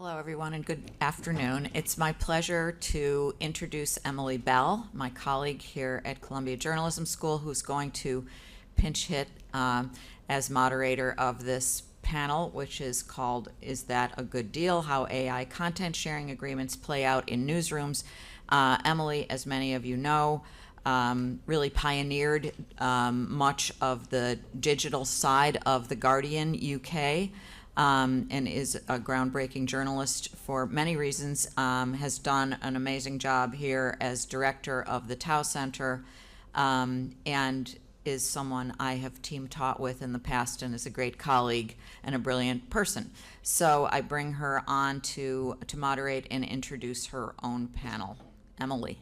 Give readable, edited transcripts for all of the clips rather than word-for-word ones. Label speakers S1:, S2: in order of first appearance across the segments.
S1: Hello, everyone, and good afternoon. It's my pleasure to introduce Emily Bell, my colleague here at Columbia Journalism School, who's going to pinch hit as moderator of this panel, which is called "Is That a Good Deal? How AI Content Sharing Agreements Play Out in Newsrooms." Emily, as many of you know, really pioneered much of the digital side of The Guardian UK. And is a groundbreaking journalist for many reasons, has done an amazing job here as director of the Tau Center, and is someone I have team taught with in the past and is a great colleague and a brilliant person. So I bring her on to moderate and introduce her own panel. Emily.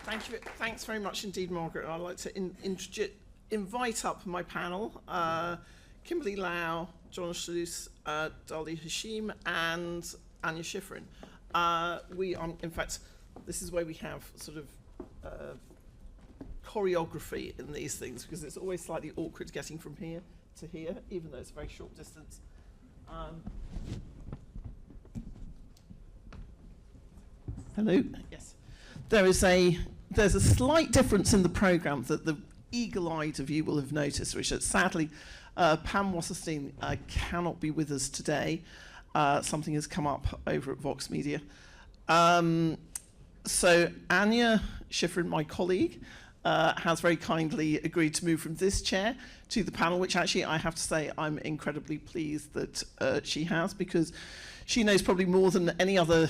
S2: Thank you. Thanks very much indeed, Margaret. I'd like to invite up my panel, Kimberly Lau, Jon Schleuss, Dalia Hashim, and Anya Schiffrin. In fact, this is where we have sort of choreography in these things, because it's always slightly awkward getting from here to here, even though it's a very short distance. Hello. Yes. There's a slight difference in the programme that the eagle-eyed of you will have noticed, which is sadly Pam Wasserstein cannot be with us today. Something has come up over at Vox Media. So Anya Schiffrin, my colleague, has very kindly agreed to move from this chair to the panel, which actually I have to say I'm incredibly pleased that she has, because she knows probably more than any other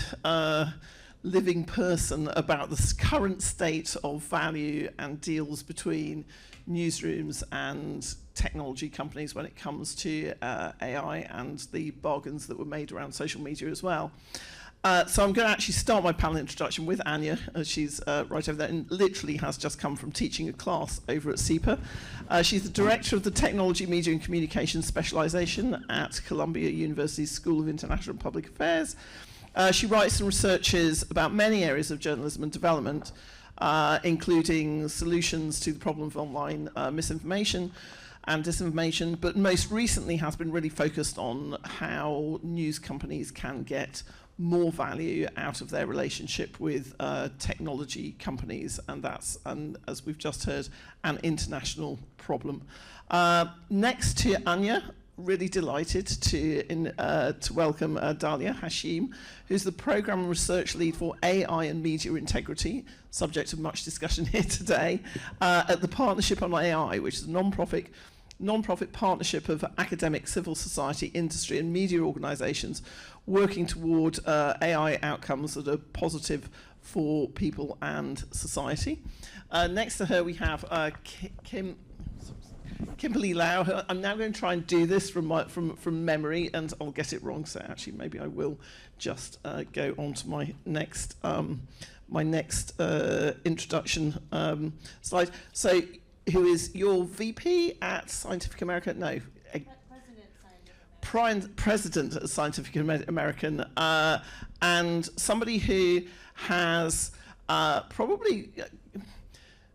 S2: living person about the current state of value and deals between newsrooms and technology companies when it comes to AI and the bargains that were made around social media as well. So I'm going to actually start my panel introduction with Anya, as she's right over there and literally has just come from teaching a class over at SIPA. She's the director of the Technology, Media and Communications Specialization at Columbia University's School of International and Public Affairs. She writes and researches about many areas of journalism and development, including solutions to the problem of online misinformation and disinformation, but most recently has been really focused on how news companies can get more value out of their relationship with technology companies, and that's, as we've just heard, an international problem. Next to Anya, really delighted to welcome Dalia Hashim, who's the Programme Research Lead for AI and Media Integrity, subject of much discussion here today, at the Partnership on AI, which is a non-profit partnership of academic, civil society, industry and media organisations working toward AI outcomes that are positive for people and society. Next to her we have Kimberly Lau. I'm now going to try and do this from memory, and I'll get it wrong. So actually, maybe I will just go on to my next introduction slide. So, who is your VP at Scientific American? No, President at Scientific American, and somebody who has probably.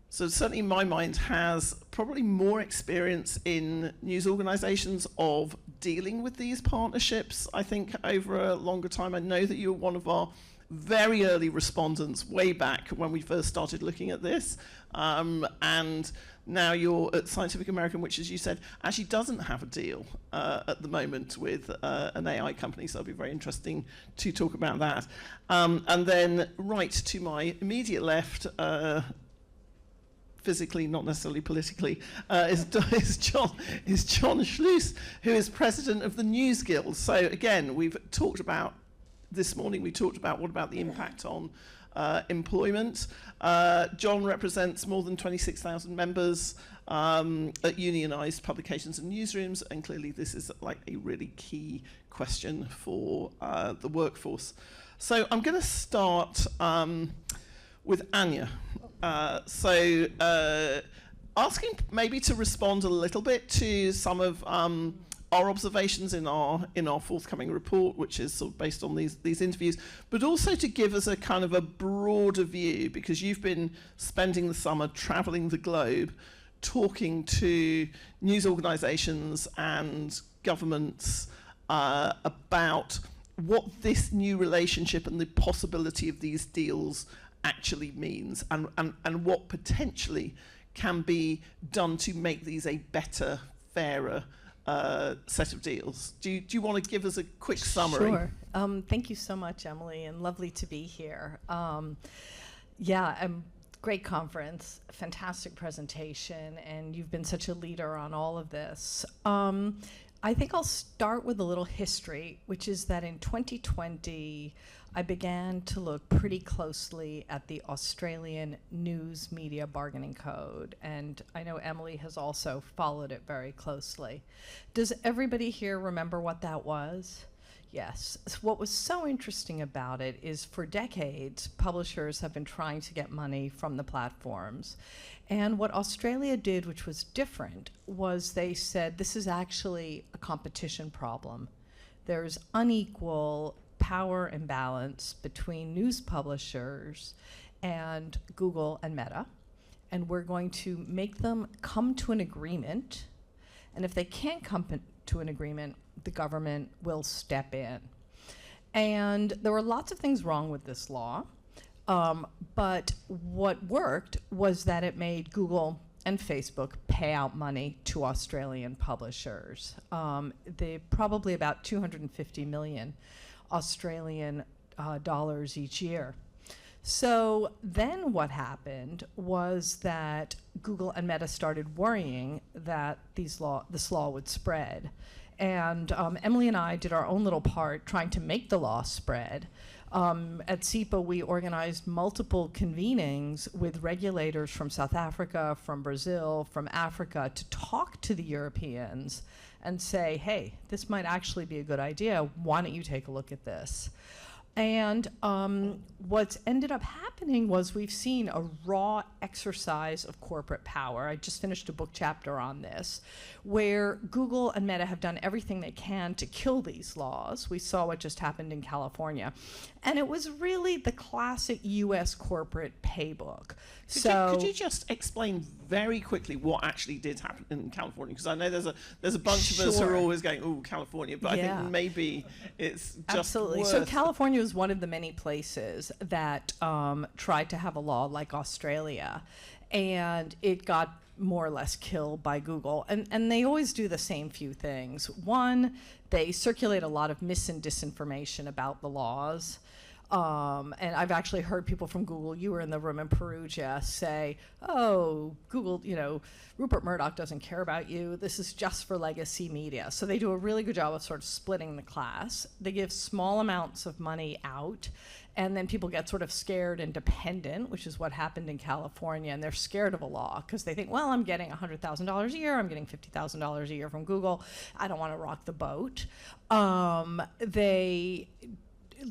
S2: So certainly in my mind has probably more experience in news organisations of dealing with these partnerships, I think, over a longer time. I know that you were one of our very early respondents way back when we first started looking at this. And now you're at Scientific American, which, as you said, actually doesn't have a deal at the moment with an AI company. So it'll be very interesting to talk about that. And then right to my immediate left, physically, not necessarily politically, is Jon Schleuss, who is president of the News Guild. So again, this morning we talked about what about the impact on employment. Jon represents more than 26,000 members at unionised publications and newsrooms, and clearly this is like a really key question for the workforce. So I'm going to start with Anya. Asking maybe to respond a little bit to some of our observations in our forthcoming report, which is sort of based on these interviews, but also to give us a kind of a broader view, because you've been spending the summer travelling the globe, talking to news organisations and governments about what this new relationship and the possibility of these deals actually means, and what potentially can be done to make these a better, fairer set of deals. Do you want to give us a quick summary?
S3: Sure. Thank you so much, Emily, and lovely to be here. Great conference, fantastic presentation, and you've been such a leader on all of this. I think I'll start with a little history, which is that in 2020, I began to look pretty closely at the Australian News Media Bargaining Code, and I know Emily has also followed it very closely. Does everybody here remember what that was? Yes. So what was so interesting about it is for decades, publishers have been trying to get money from the platforms. And what Australia did, which was different, was they said this is actually a competition problem. There's unequal power imbalance between news publishers and Google and Meta. And we're going to make them come to an agreement. And if they can't come to an agreement, the government will step in. And there were lots of things wrong with this law, but what worked was that it made Google and Facebook pay out money to Australian publishers. They probably about 250 million Australian dollars each year. So then what happened was that Google and Meta started worrying that this law would spread. And Emily and I did our own little part trying to make the law spread. At SIPA, we organized multiple convenings with regulators from South Africa, from Brazil, from Africa, to talk to the Europeans and say, hey, this might actually be a good idea. Why don't you take a look at this? And what's ended up happening was we've seen a raw exercise of corporate power. I just finished a book chapter on this, where Google and Meta have done everything they can to kill these laws. We saw what just happened in California. And it was really the classic US corporate playbook.
S2: Could you just explain very quickly what actually did happen in California? Because I know there's a bunch of us who are always going, oh, California, but I think maybe it's just
S3: Absolutely. So California was one of the many places that tried to have a law like Australia, and it got more or less killed by Google. And they always do the same few things. One, they circulate a lot of mis and disinformation about the laws. And I've actually heard people from Google, you were in the room in Perugia, say, oh, Google, Rupert Murdoch doesn't care about you. This is just for legacy media. So they do a really good job of sort of splitting the class. They give small amounts of money out, and then people get sort of scared and dependent, which is what happened in California, and they're scared of a law because they think, well, I'm getting $100,000 a year, I'm getting $50,000 a year from Google, I don't want to rock the boat. They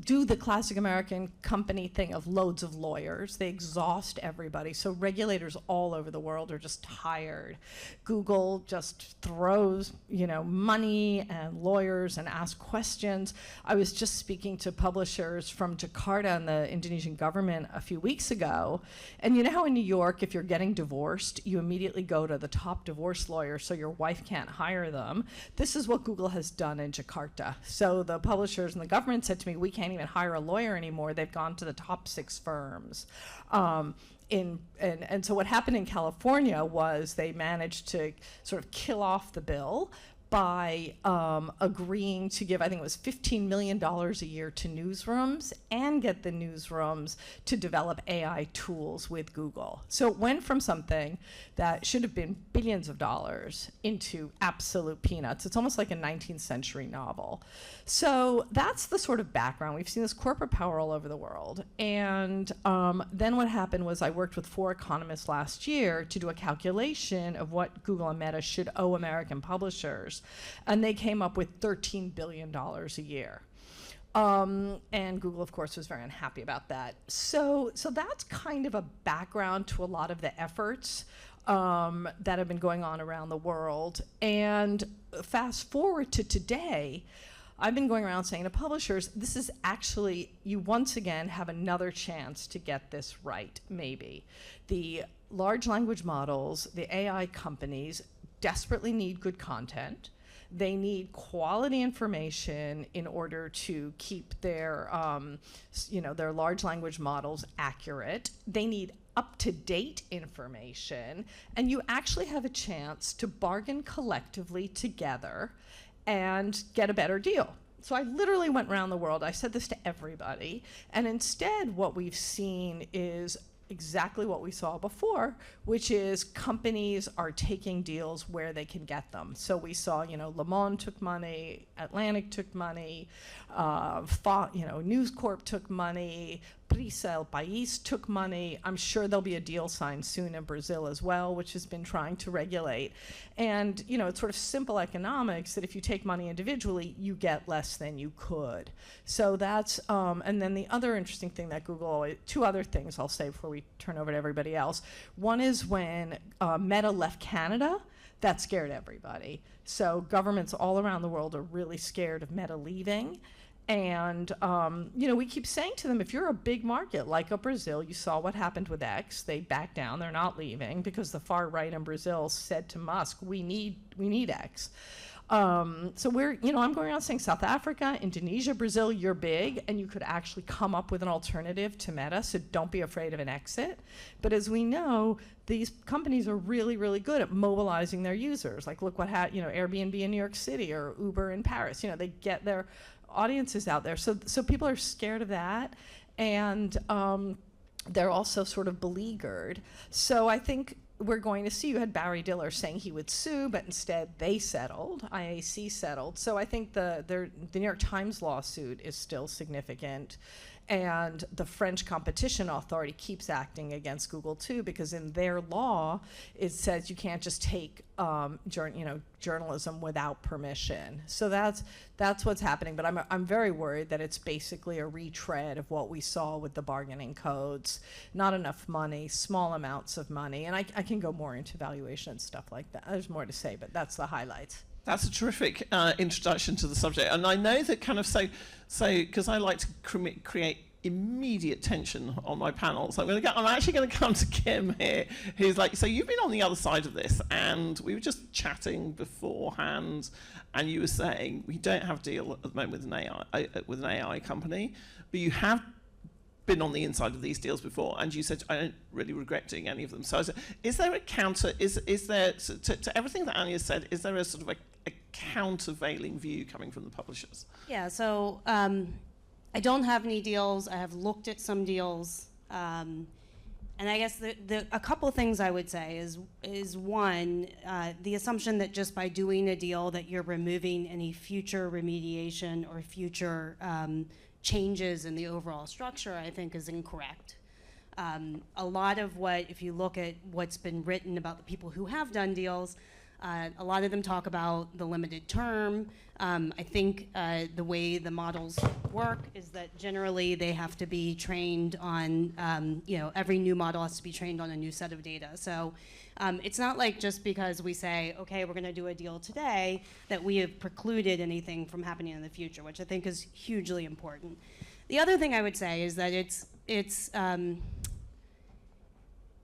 S3: do the classic American company thing of loads of lawyers. They exhaust everybody. So regulators all over the world are just tired. Google just throws, money and lawyers and asks questions. I was just speaking to publishers from Jakarta and the Indonesian government a few weeks ago. And you know how in New York, if you're getting divorced, you immediately go to the top divorce lawyer so your wife can't hire them. This is what Google has done in Jakarta. So the publishers and the government said to me, we can't even hire a lawyer anymore. They've gone to the top 6 firms. And so what happened in California was they managed to sort of kill off the bill by agreeing to give, I think it was $15 million a year to newsrooms and get the newsrooms to develop AI tools with Google. So it went from something that should have been billions of dollars into absolute peanuts. It's almost like a 19th century novel. So that's the sort of background. We've seen this corporate power all over the world. And then what happened was I worked with 4 economists last year to do a calculation of what Google and Meta should owe American publishers. And they came up with $13 billion a year. And Google, of course, was very unhappy about that. So that's kind of a background to a lot of the efforts that have been going on around the world. And fast forward to today, I've been going around saying to publishers, this is actually, you once again have another chance to get this right, maybe. The large language models, the AI companies desperately need good content. They need quality information in order to keep their, their large language models accurate. They need up-to-date information, and you actually have a chance to bargain collectively together and get a better deal. So I literally went around the world. I said this to everybody, and instead what we've seen is exactly what we saw before, which is companies are taking deals where they can get them. So we saw, Le Monde took money, Atlantic took money, News Corp took money, Prisa El País took money. I'm sure there'll be a deal signed soon in Brazil as well, which has been trying to regulate. And, it's sort of simple economics that if you take money individually, you get less than you could. So that's, and then the other interesting thing that Google, two other things I'll say before we turn over to everybody else. One is when Meta left Canada, that scared everybody. So governments all around the world are really scared of Meta leaving. And, we keep saying to them, if you're a big market like a Brazil, you saw what happened with X. They backed down. They're not leaving because the far right in Brazil said to Musk, we need X. So we're, I'm going around saying South Africa, Indonesia, Brazil, you're big, and you could actually come up with an alternative to Meta, so don't be afraid of an exit. But as we know, these companies are really, really good at mobilizing their users. Like look what Airbnb in New York City or Uber in Paris. They get their audiences out there. So people are scared of that, and they're also sort of beleaguered. So I think we're going to see, you had Barry Diller saying he would sue, but instead they settled, IAC settled. So I think the New York Times lawsuit is still significant. And the French Competition Authority keeps acting against Google too, because in their law, it says you can't just take journalism without permission. So that's what's happening. But I'm very worried that it's basically a retread of what we saw with the bargaining codes. Not enough money, small amounts of money, and I can go more into valuation and stuff like that. There's more to say, but that's the highlights.
S2: That's a terrific introduction to the subject, and I know that kind of so because I like to create immediate tension on my panel. So I'm actually going to come to Kim here, who's like, so you've been on the other side of this, and we were just chatting beforehand, and you were saying we don't have a deal at the moment with an AI company, but you have been on the inside of these deals before, and you said, I don't really regret doing any of them. So is there a counter, is there, to everything that Anya said, is there a sort of a countervailing view coming from the publishers?
S4: Yeah, so I don't have any deals. I have looked at some deals. And I guess a couple things I would say is one, the assumption that just by doing a deal that you're removing any future remediation or future changes in the overall structure, I think is incorrect. A lot of if you look at what's been written about the people who have done deals, a lot of them talk about the limited term. I think the way the models work is that generally they have to be trained on, every new model has to be trained on a new set of data. So it's not like just because we say, okay, we're going to do a deal today, that we have precluded anything from happening in the future, which I think is hugely important. The other thing I would say is that it's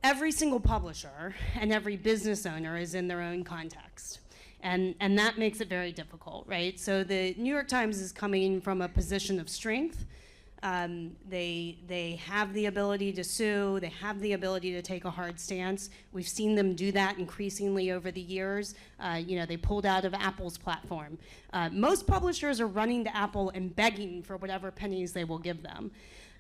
S4: every single publisher and every business owner is in their own context. And that makes it very difficult, right? So the New York Times is coming from a position of strength. They have the ability to sue. They have the ability to take a hard stance. We've seen them do that increasingly over the years. They pulled out of Apple's platform. Most publishers are running to Apple and begging for whatever pennies they will give them.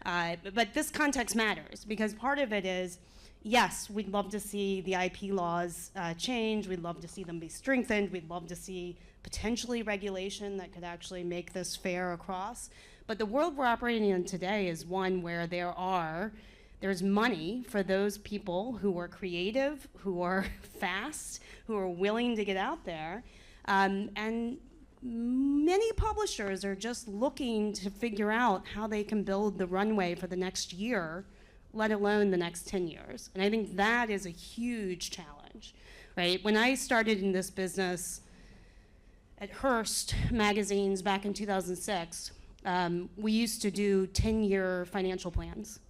S4: But this context matters, because part of it is, yes, we'd love to see the IP laws change. We'd love to see them be strengthened. We'd love to see potentially regulation that could actually make this fair across. But the world we're operating in today is one where there's money for those people who are creative, who are fast, who are willing to get out there. And many publishers are just looking to figure out how they can build the runway for the next year, let alone the next 10 years. And I think that is a huge challenge, right? When I started in this business at Hearst magazines back in 2006, we used to do 10-year financial plans.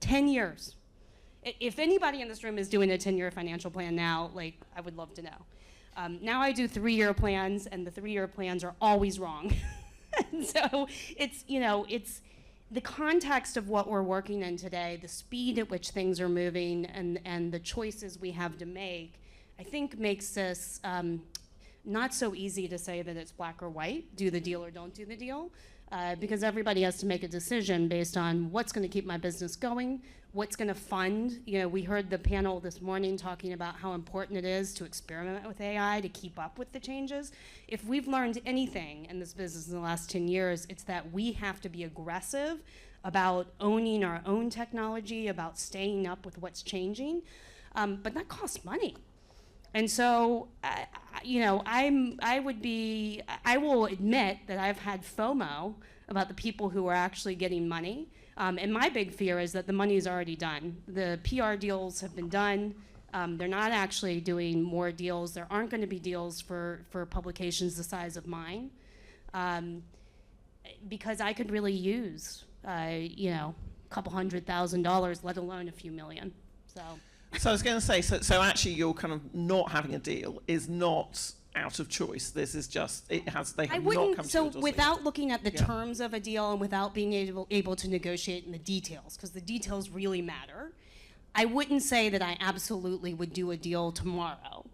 S4: 10 years. if anybody in this room is doing a 10-year financial plan now, like, I would love to know. Now I do 3-year plans, and the 3-year plans are always wrong. And so it's, you know, it's the context of what we're working in today, the speed at which things are moving, and the choices we have to make, I think makes this not so easy to say that it's black or white, do the deal or don't do the deal, because everybody has to make a decision based on what's going to keep my business going, what's going to fund. You know, we heard the panel this morning talking about how important it is to experiment with AI to keep up with the changes. If we've learned anything in this business in the last 10 years, it's that we have to be aggressive about owning our own technology, about staying up with what's changing, but that costs money. And so, you know, I will admit that I've had FOMO about the people who are actually getting money. And my big fear is that the money is already done. The PR deals have been done. They're not actually doing more deals. There aren't going to be deals for publications the size of mine, because I could really use, you know, a couple $100,000, let alone a few million.
S2: So I was going to say, so actually you're kind of not having a deal is not out of choice. This is just, they have not come to
S4: so
S2: it.
S4: without looking at the terms of a deal and without being able to negotiate in the details, because the details really matter, I wouldn't say that I absolutely would do a deal tomorrow.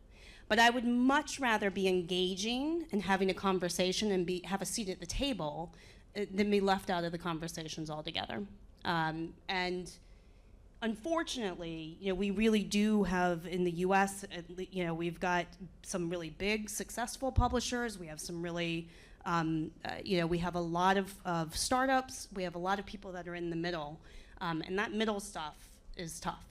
S4: But I would much rather be engaging and having a conversation and have a seat at the table than be left out of the conversations altogether. And unfortunately, you know, we really do have in the U.S., you know, we've got some really big, successful publishers. We have some really, you know, we have a lot of startups. We have a lot of people that are in the middle, and that middle stuff is tough.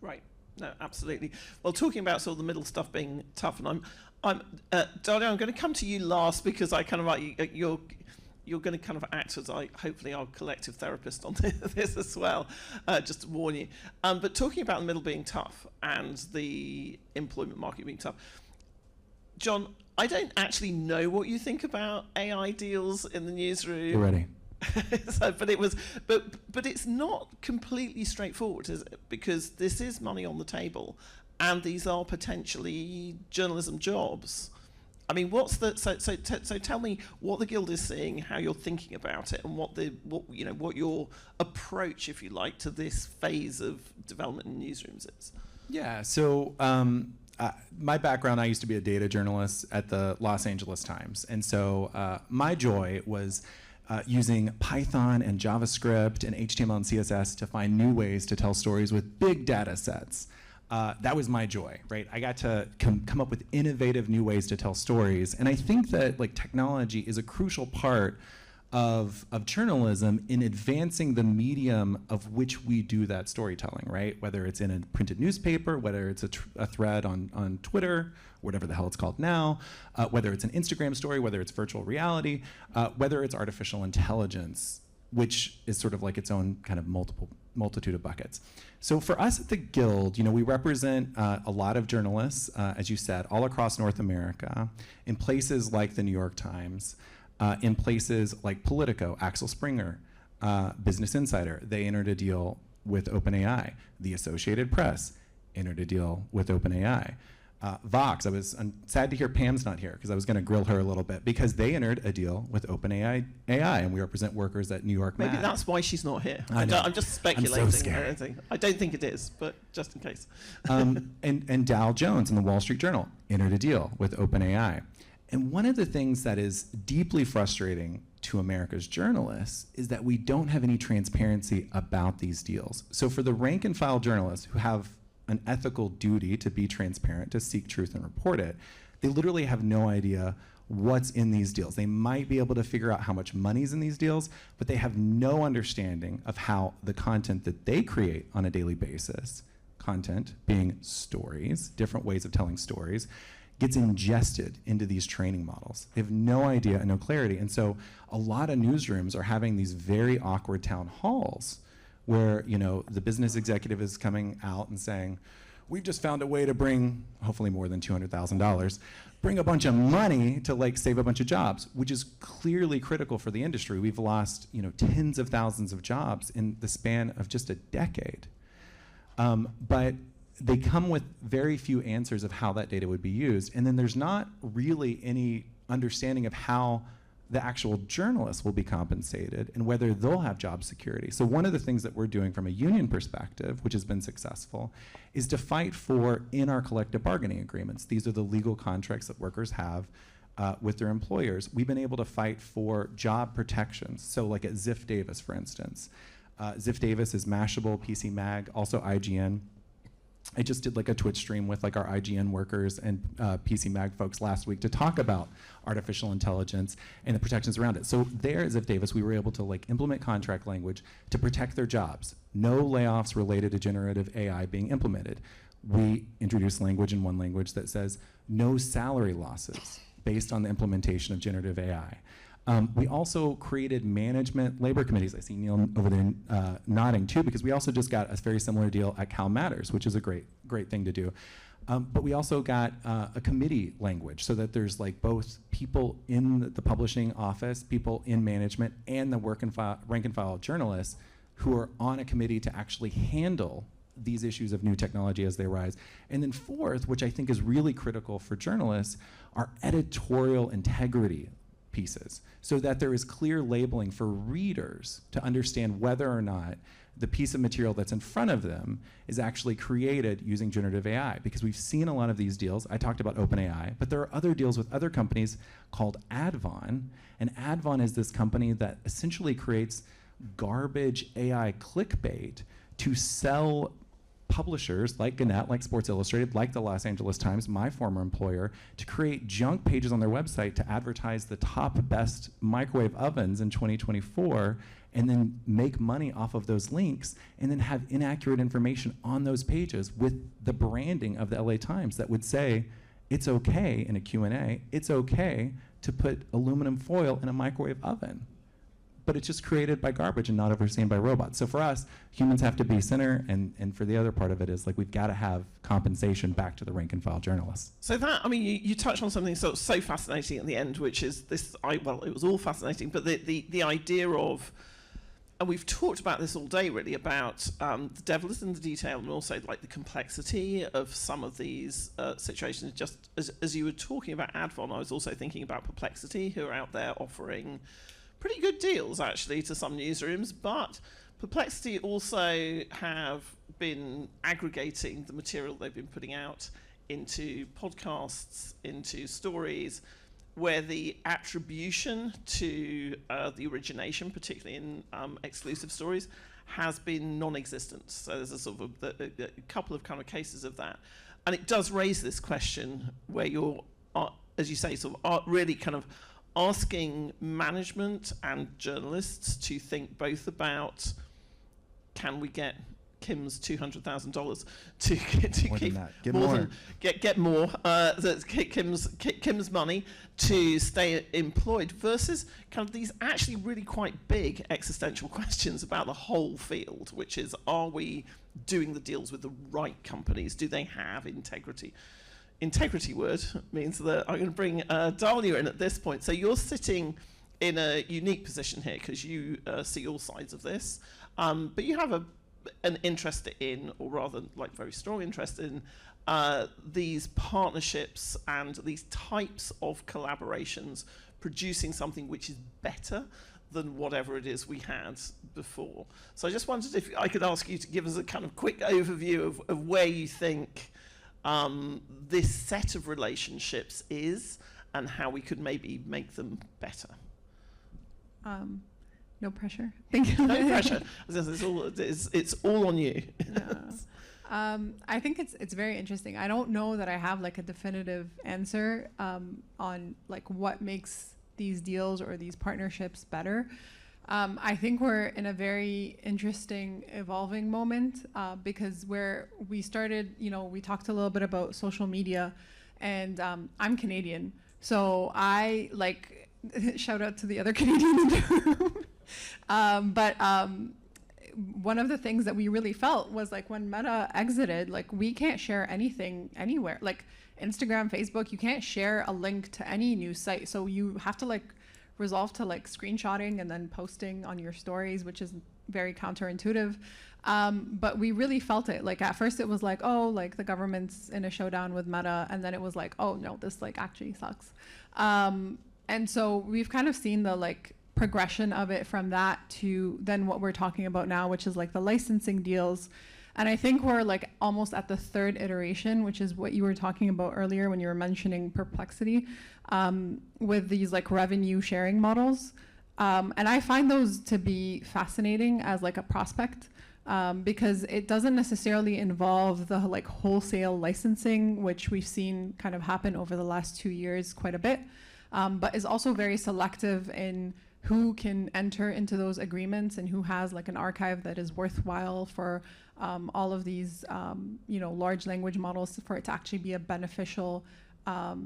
S2: Right. No, absolutely. Well, talking about sort of the middle stuff being tough, and Dalia, I'm going to come to you last because I kind of like you're going to kind of act as hopefully our collective therapist on this as well, just to warn you. But talking about the middle being tough and the employment market being tough, Jon, I don't actually know what you think about AI deals in the newsroom.
S5: You're ready.
S2: But it's not completely straightforward, is it? Because this is money on the table, and these are potentially journalism jobs. I mean, so tell me what the Guild is seeing, how you're thinking about it, and what your approach, if you like, to this phase of development in newsrooms is.
S5: Yeah. So my background, I used to be a data journalist at the Los Angeles Times, and so my joy was using Python and JavaScript and HTML and CSS to find new ways to tell stories with big data sets. That was my joy, right? I got to come up with innovative new ways to tell stories. And I think that like technology is a crucial part of journalism in advancing the medium of which we do that storytelling, right? Whether it's in a printed newspaper, whether it's a thread on Twitter, whatever the hell it's called now, whether it's an Instagram story, whether it's virtual reality, whether it's artificial intelligence, which is sort of like its own kind of multitude of buckets. So for us at the Guild, you know, we represent a lot of journalists, as you said, all across North America, in places like the New York Times, in places like Politico, Axel Springer, Business Insider. They entered a deal with OpenAI. The Associated Press entered a deal with OpenAI. Vox, I'm sad to hear Pam's not here because I was going to grill her a little bit because they entered a deal with OpenAI, and we represent workers at New York
S2: Maybe
S5: Mag.
S2: that's why she's not here.
S5: I'm
S2: just speculating.
S5: I'm so scared.
S2: I don't think it is, but just in case.
S5: And Dow Jones in the Wall Street Journal entered a deal with OpenAI. And one of the things that is deeply frustrating to America's journalists is that we don't have any transparency about these deals. So for the rank and file journalists who have an ethical duty to be transparent, to seek truth and report it, they literally have no idea what's in these deals. They might be able to figure out how much money's in these deals, but they have no understanding of how the content that they create on a daily basis, content being stories, different ways of telling stories, gets ingested into these training models. They have no idea and no clarity. And so a lot of newsrooms are having these very awkward town halls where, you know, the business executive is coming out and saying, we've just found a way to bring, hopefully more than $200,000, bring a bunch of money to like save a bunch of jobs, which is clearly critical for the industry. We've lost, you know, tens of thousands of jobs in the span of just a decade. But they come with very few answers of how that data would be used. And then there's not really any understanding of how the actual journalists will be compensated and whether they'll have job security. So one of the things that we're doing from a union perspective, which has been successful, is to fight for in our collective bargaining agreements. These are the legal contracts that workers have with their employers. We've been able to fight for job protections. So like at Ziff Davis, for instance. Ziff Davis is Mashable, PC Mag, also IGN. I just did like a Twitch stream with like our IGN workers and PC Mag folks last week to talk about artificial intelligence and the protections around it. So there at Ziff Davis, we were able to like implement contract language to protect their jobs. No layoffs related to generative AI being implemented. We introduced language in one language that says no salary losses based on the implementation of generative AI. We also created management labor committees. I see Neil over there nodding too, because we also just got a very similar deal at Cal Matters, which is a great thing to do. But we also got a committee language so that there's like both people in the publishing office, people in management, and the rank and file journalists who are on a committee to actually handle these issues of new technology as they arise. And then fourth, which I think is really critical for journalists, are editorial integrity pieces, so that there is clear labeling for readers to understand whether or not the piece of material that's in front of them is actually created using generative AI. Because we've seen a lot of these deals. I talked about OpenAI, but there are other deals with other companies called Advon. And Advon is this company that essentially creates garbage AI clickbait to sell publishers like Gannett, like Sports Illustrated, like the Los Angeles Times, my former employer, to create junk pages on their website to advertise the top best microwave ovens in 2024, and then make money off of those links, and then have inaccurate information on those pages with the branding of the LA Times that would say, it's okay in a Q&A, it's okay to put aluminum foil in a microwave oven. But it's just created by garbage and not overseen by robots. So for us, humans have to be center, and for the other part of it is like we've got to have compensation back to the rank and file journalists.
S2: So that, I mean, you touched on something so fascinating at the end, which is this, well, it was all fascinating, but the idea of, and we've talked about this all day really, about the devil is in the detail, and also like the complexity of some of these situations. Just as you were talking about Advon, I was also thinking about Perplexity, who are out there offering pretty good deals actually to some newsrooms, but Perplexity also have been aggregating the material they've been putting out into podcasts, into stories, where the attribution to the origination, particularly in exclusive stories, has been non-existent. So there's a sort of a couple of kind of cases of that. And it does raise this question where you're, as you say, sort of really kind of asking management and journalists to think both about, can we get Kim's $200,000 to keep more. Get more that's Kim's money to stay employed, versus kind of these actually really quite big existential questions about the whole field, which is, are we doing the deals with the right companies? Do they have integrity? Integrity word means that I'm going to bring Dalia in at this point. So you're sitting in a unique position here because you see all sides of this, but you have an interest in, or rather like very strong interest in, these partnerships and these types of collaborations producing something which is better than whatever it is we had before. So I just wondered if I could ask you to give us a kind of quick overview of where you think this set of relationships is, and how we could maybe make them better.
S6: No pressure. Thank you.
S2: No pressure. It's all on you.
S6: Yeah. I think it's very interesting. I don't know that I have like a definitive answer on like what makes these deals or these partnerships better. I think we're in a very interesting, evolving moment because where we started, we talked a little bit about social media, and I'm Canadian, so I like shout out to the other Canadian in the room. But one of the things that we really felt was like when Meta exited, like we can't share anything anywhere, like Instagram, Facebook, you can't share a link to any news site, so you have to like resolve to like screenshotting and then posting on your stories, which is very counterintuitive. But we really felt it. Like at first it was like, oh, like the government's in a showdown with Meta, and then it was like, oh no, this like actually sucks. And so we've kind of seen the like progression of it from that to then what we're talking about now, which is like the licensing deals. And I think we're like almost at the third iteration, which is what you were talking about earlier when you were mentioning Perplexity, with these like revenue sharing models. And I find those to be fascinating as like a prospect, because it doesn't necessarily involve the like wholesale licensing, which we've seen kind of happen over the last 2 years quite a bit, but is also very selective in who can enter into those agreements and who has like an archive that is worthwhile for all of these large language models, for it to actually be a beneficial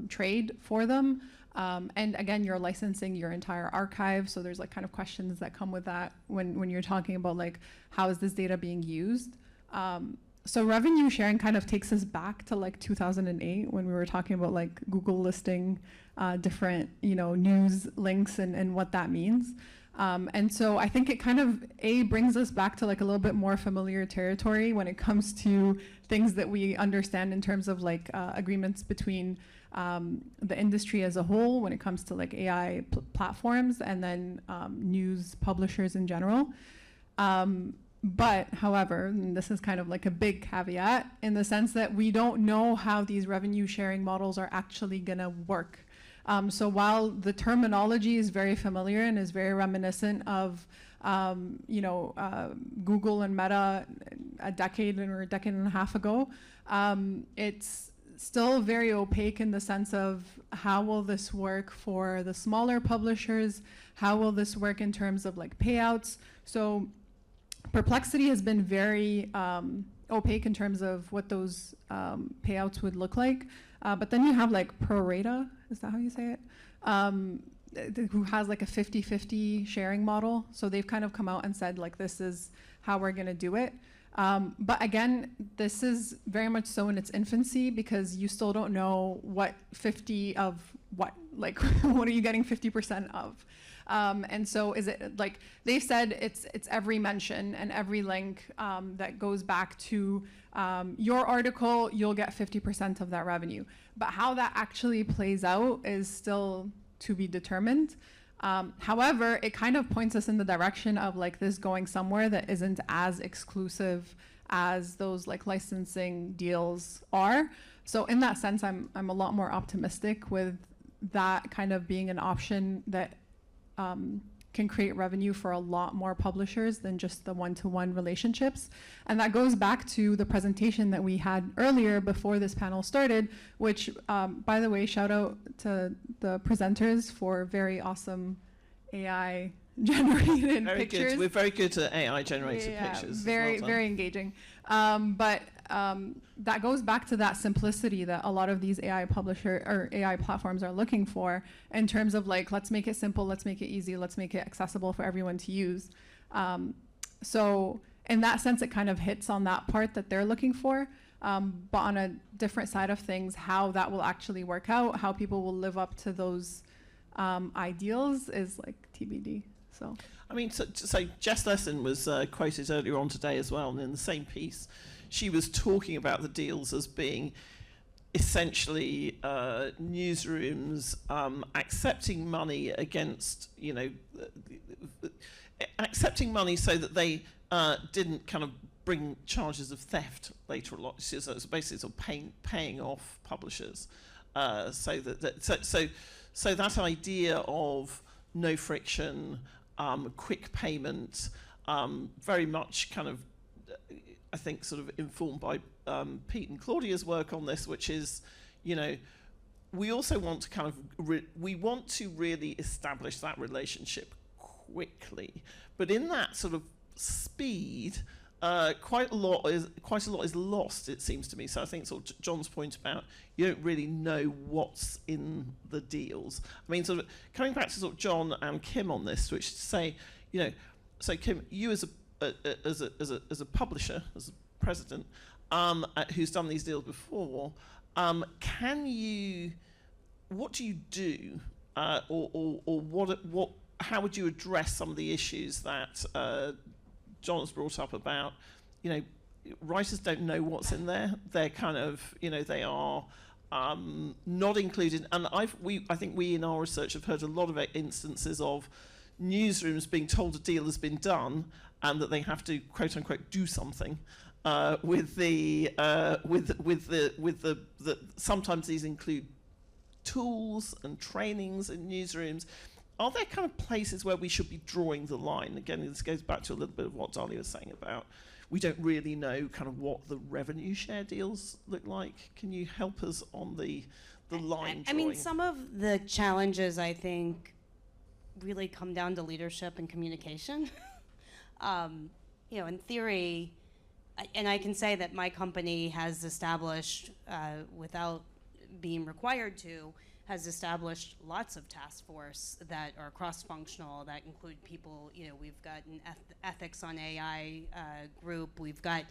S6: trade for them. And again, you're licensing your entire archive, so there's like kind of questions that come with that when you're talking about like how is this data being used. So revenue sharing kind of takes us back to like 2008 when we were talking about like Google listing different news links and what that means. And so I think it kind of brings us back to like a little bit more familiar territory when it comes to things that we understand in terms of like agreements between the industry as a whole when it comes to like AI platforms and then news publishers in general. But however, and this is kind of like a big caveat in the sense that we don't know how these revenue sharing models are actually gonna work. So while the terminology is very familiar and is very reminiscent of Google and Meta a decade or a decade and a half ago, it's still very opaque in the sense of how will this work for the smaller publishers? How will this work in terms of like payouts? So Perplexity has been very opaque in terms of what those payouts would look like. But then you have like Prorata, is that how you say it? Who has like a 50-50 sharing model. So they've kind of come out and said like, this is how we're gonna do it. But again, this is very much so in its infancy because you still don't know what 50 of what, like what are you getting 50% of? And so is it like, they've said it's every mention and every link that goes back to your article, you'll get 50% of that revenue. But how that actually plays out is still to be determined. However, it kind of points us in the direction of like this going somewhere that isn't as exclusive as those like licensing deals are. So in that sense, I'm a lot more optimistic with that kind of being an option that can create revenue for a lot more publishers than just the one-to-one relationships. And that goes back to the presentation that we had earlier before this panel started, which, by the way, shout out to the presenters for very awesome AI generated
S2: Very
S6: pictures.
S2: good. We're very good at AI generated pictures.
S6: Very, very engaging. But that goes back to that simplicity that a lot of these AI publisher or AI platforms are looking for in terms of like, let's make it simple, let's make it easy, let's make it accessible for everyone to use. So in that sense, it kind of hits on that part that they're looking for. But on a different side of things, how that will actually work out, how people will live up to those ideals is like TBD. So
S2: I mean, so Jess Lesson was quoted earlier on today as well, and in the same piece, she was talking about the deals as being essentially newsrooms accepting money against, accepting money so that they didn't kind of bring charges of theft later on. So it's basically sort of paying off publishers, so that idea of no friction, quick payment, very much kind of, I think, sort of informed by Pete and Claudia's work on this, which is, we also want to kind of, we want to really establish that relationship quickly, but in that sort of speed, quite a lot is lost, it seems to me. So I think sort of Jon's point about you don't really know what's in the deals. I mean, sort of coming back to sort of Jon and Kim on this, which is to say, so Kim, you as a publisher, as a president, who's done these deals before, what do you do, or how would you address some of the issues that Jon has brought up about, writers don't know what's in there. They're kind of, they are not included. And I think we in our research have heard a lot of instances of newsrooms being told a deal has been done and that they have to quote unquote do something with the sometimes these include tools and trainings in newsrooms. Are there kind of places where we should be drawing the line? Again, this goes back to a little bit of what Dalia was saying about we don't really know kind of what the revenue share deals look like. Can you help us on the line drawing?
S4: I mean, some of the challenges, I think, really come down to leadership and communication. In theory, and I can say that my company has established, without being required to, has established lots of task force that are cross-functional, that include people, we've got an ethics on AI group, we've got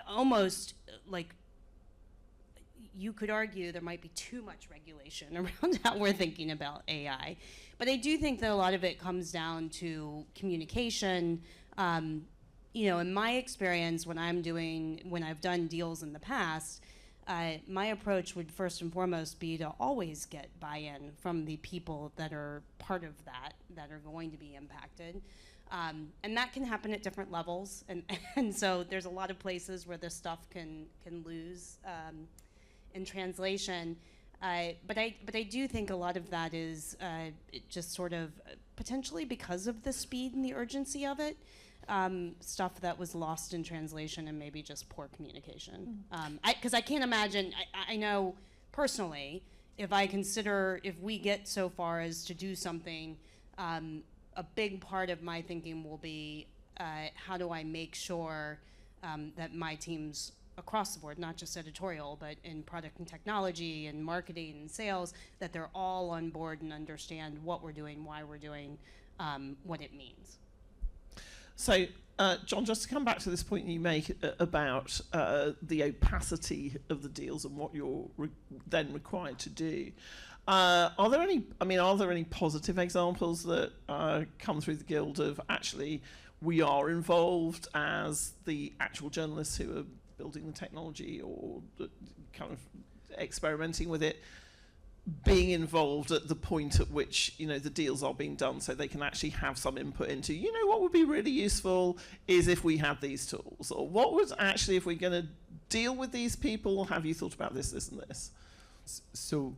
S4: almost like, you could argue there might be too much regulation around how we're thinking about AI. But I do think that a lot of it comes down to communication. In my experience, when I've done deals in the past, my approach would first and foremost be to always get buy-in from the people that are part of that are going to be impacted. And that can happen at different levels. And so there's a lot of places where this stuff can lose in translation. But I do think a lot of that is just sort of potentially because of the speed and the urgency of it. Stuff that was lost in translation and maybe just poor communication. Because I can't imagine, I know personally, if we get so far as to do something, a big part of my thinking will be how do I make sure that my teams across the board, not just editorial, but in product and technology and marketing and sales, that they're all on board and understand what we're doing, why we're doing, what it means.
S2: So, Jon, just to come back to this point you make about the opacity of the deals and what you're then required to do, are there any positive examples that come through the Guild of actually we are involved as the actual journalists who are building the technology or kind of experimenting with it, being involved at the point at which the deals are being done, so they can actually have some input into what would be really useful is if we had these tools, or what would actually, if we're going to deal with these people, have you thought about this and this?
S5: So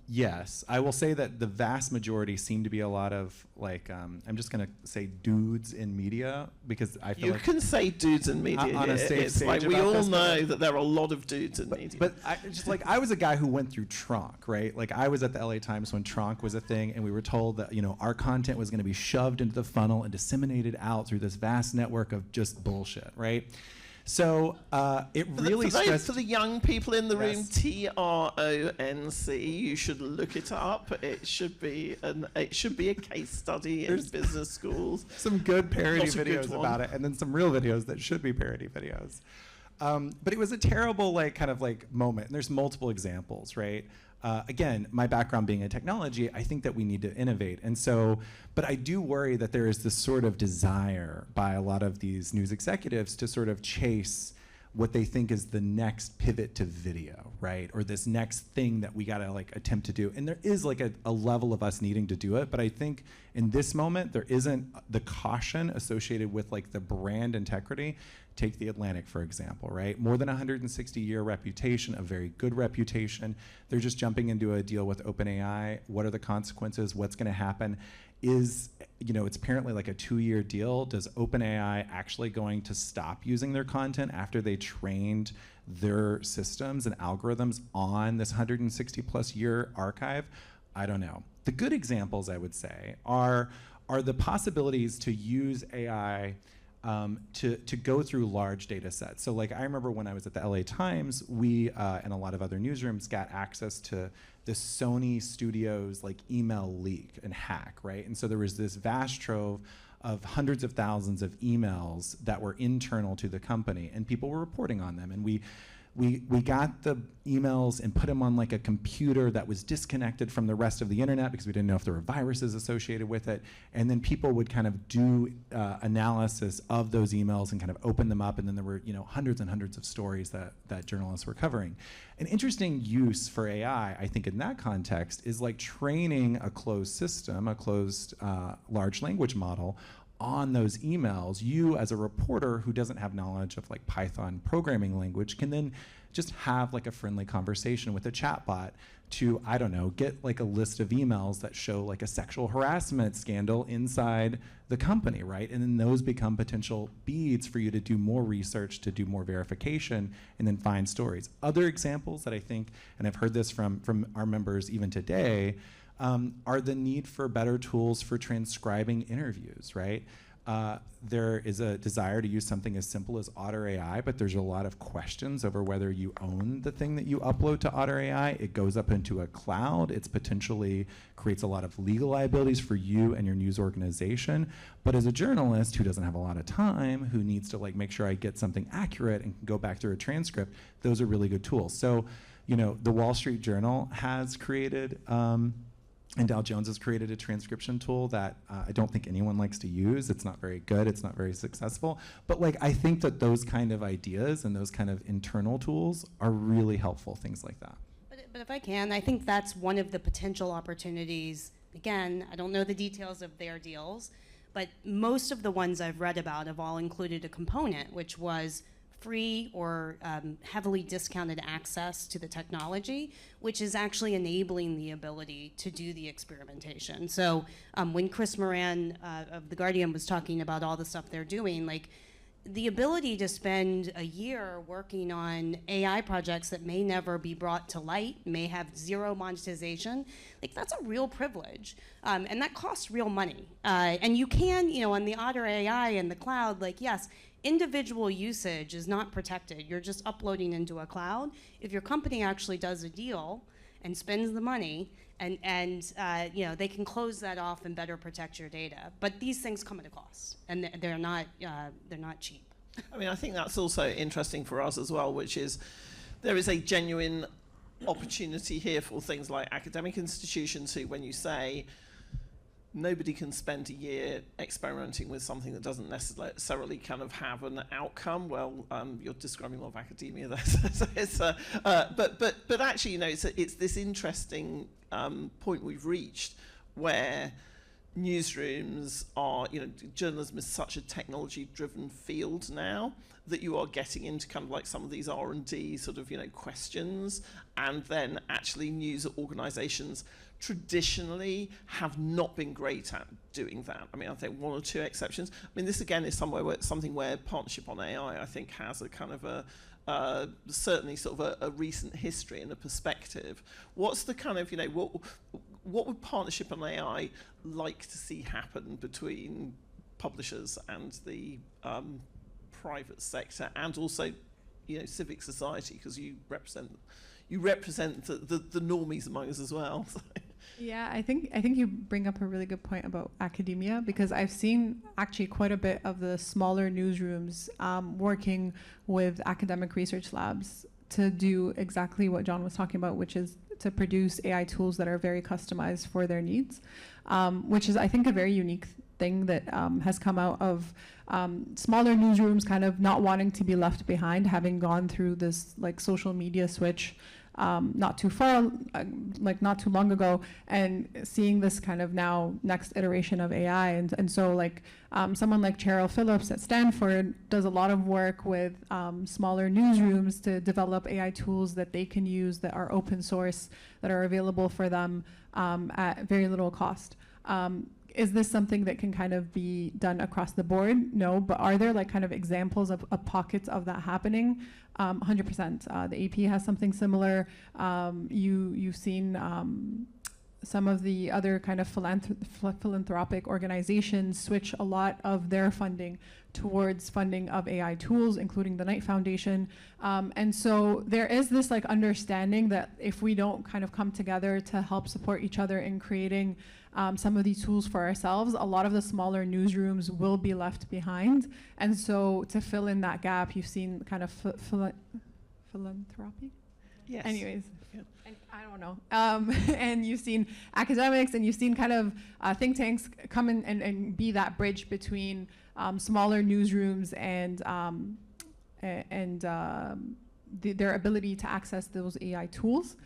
S5: yes, I will say that the vast majority seem to be a lot of I'm just going to say dudes in media, because I feel
S2: you can say dudes in media
S5: on a stage
S2: like we all know that there are a lot of dudes in media.
S5: But I was a guy who went through Tronc, right? Like I was at the LA Times when Tronc was a thing, and we were told that our content was going to be shoved into the funnel and disseminated out through this vast network of just bullshit, right? So it really stressed.
S2: For the young people in the room,
S5: Yes.
S2: TRONC. You should look it up. It should be a case study in business schools.
S5: Some good parody
S2: Not a good
S5: videos
S2: one.
S5: about it, and then some real videos that should be parody videos. But it was a terrible moment. And there's multiple examples, right? Again, my background being in technology, I think that we need to innovate. And so, but I do worry that there is this sort of desire by a lot of these news executives to sort of chase what they think is the next pivot to video, right? Or this next thing that we gotta attempt to do. And there is a level of us needing to do it, but I think in this moment, there isn't the caution associated with the brand integrity. Take The Atlantic, for example, right? More than 160-year reputation, a very good reputation. They're just jumping into a deal with OpenAI. What are the consequences? What's gonna happen? It's apparently a 2-year deal. Does OpenAI actually going to stop using their content after they trained their systems and algorithms on this 160+ year archive? I don't know. The good examples, I would say, are the possibilities to use AI to go through large data sets. So I remember when I was at the LA Times, we and a lot of other newsrooms got access to the Sony Studios email leak and hack, right? And so there was this vast trove of hundreds of thousands of emails that were internal to the company, and people were reporting on them. And we we got the emails and put them on like a computer that was disconnected from the rest of the internet because we didn't know if there were viruses associated with it. And then people would kind of do analysis of those emails and kind of open them up. And then there were, hundreds and hundreds of stories that journalists were covering. An interesting use for AI, I think, in that context is like training a closed system, a closed large language model on those emails. You as a reporter who doesn't have knowledge of like Python programming language can then just have like a friendly conversation with a chatbot to, I don't know, get like a list of emails that show like a sexual harassment scandal inside the company, right? And then those become potential beads for you to do more research, to do more verification, and then find stories. Other examples that I think, and I've heard this from our members even today, are the need for better tools for transcribing interviews, right? There is a desire to use something as simple as Otter AI, but there's a lot of questions over whether you own the thing that you upload to Otter AI. It goes up into a cloud. It's potentially creates a lot of legal liabilities for you and your news organization. But as a journalist who doesn't have a lot of time, who needs to like make sure I get something accurate and can go back through a transcript, those are really good tools. So, the Wall Street Journal has created and Dow Jones has created a transcription tool that I don't think anyone likes to use. It's not very good. It's not very successful. But I think that those kind of ideas and those kind of internal tools are really helpful, things like that.
S4: But if I can, I think that's one of the potential opportunities. Again, I don't know the details of their deals, but most of the ones I've read about have all included a component, which was free or heavily discounted access to the technology, which is actually enabling the ability to do the experimentation. So when Chris Moran of The Guardian was talking about all the stuff they're doing, the ability to spend a year working on AI projects that may never be brought to light, may have zero monetization, that's a real privilege. And that costs real money. And you can, on the Otter AI and the cloud, yes, individual usage is not protected. You're just uploading into a cloud. If your company actually does a deal and spends the money, and they can close that off and better protect your data. But these things come at a cost, and they're not cheap.
S2: I mean, I think that's also interesting for us as well, which is there is a genuine opportunity here for things like academic institutions who, when you say nobody can spend a year experimenting with something that doesn't necessarily kind of have an outcome. Well, you're describing a lot of academia there. So it's, but actually, it's this interesting point we've reached where newsrooms are, journalism is such a technology-driven field now that you are getting into kind of some of these R&D sort of, questions, and then actually news organizations traditionally have not been great at doing that. I mean, I think one or two exceptions. I mean, this again is something where partnership on AI, I think, has a kind of a certainly sort of a recent history and a perspective. What's the kind of, what would partnership on AI like to see happen between publishers and the private sector, and also, civic society, because you represent the normies among us as well.
S6: Yeah, I think you bring up a really good point about academia, because I've seen actually quite a bit of the smaller newsrooms working with academic research labs to do exactly what Jon was talking about, which is to produce AI tools that are very customized for their needs, which is, I think, a very unique thing that has come out of smaller newsrooms kind of not wanting to be left behind, having gone through this social media switch not too long ago, and seeing this kind of now next iteration of AI. And so someone like Cheryl Phillips at Stanford does a lot of work with smaller newsrooms to develop AI tools that they can use that are open source, that are available for them at very little cost. Is this something that can kind of be done across the board? No, but are there kind of examples of pockets of that happening? 100%. The AP has something similar. You've seen some of the other kind of philanthropic organizations switch a lot of their funding towards funding of AI tools, including the Knight Foundation. And so there is this understanding that if we don't kind of come together to help support each other in creating some of these tools for ourselves, a lot of the smaller newsrooms will be left behind. And so to fill in that gap, you've seen kind of philanthropy.
S2: Yes.
S6: Anyways,
S2: Yeah.
S6: and I don't know. And you've seen academics, and you've seen kind of think tanks come in and be that bridge between smaller newsrooms and their ability to access those AI tools.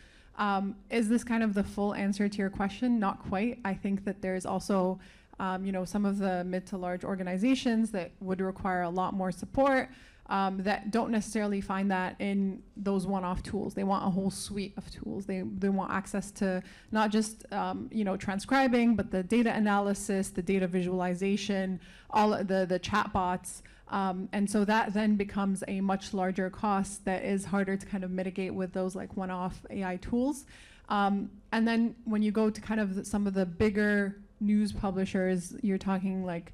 S6: Is this kind of the full answer to your question? Not quite. I think that there's also, some of the mid to large organizations that would require a lot more support. That don't necessarily find that in those one-off tools. They want a whole suite of tools. They want access to not just transcribing, but the data analysis, the data visualization, all of the chatbots, and so that then becomes a much larger cost that is harder to kind of mitigate with those like one-off AI tools. And then when you go to kind of some of the bigger news publishers, you're talking like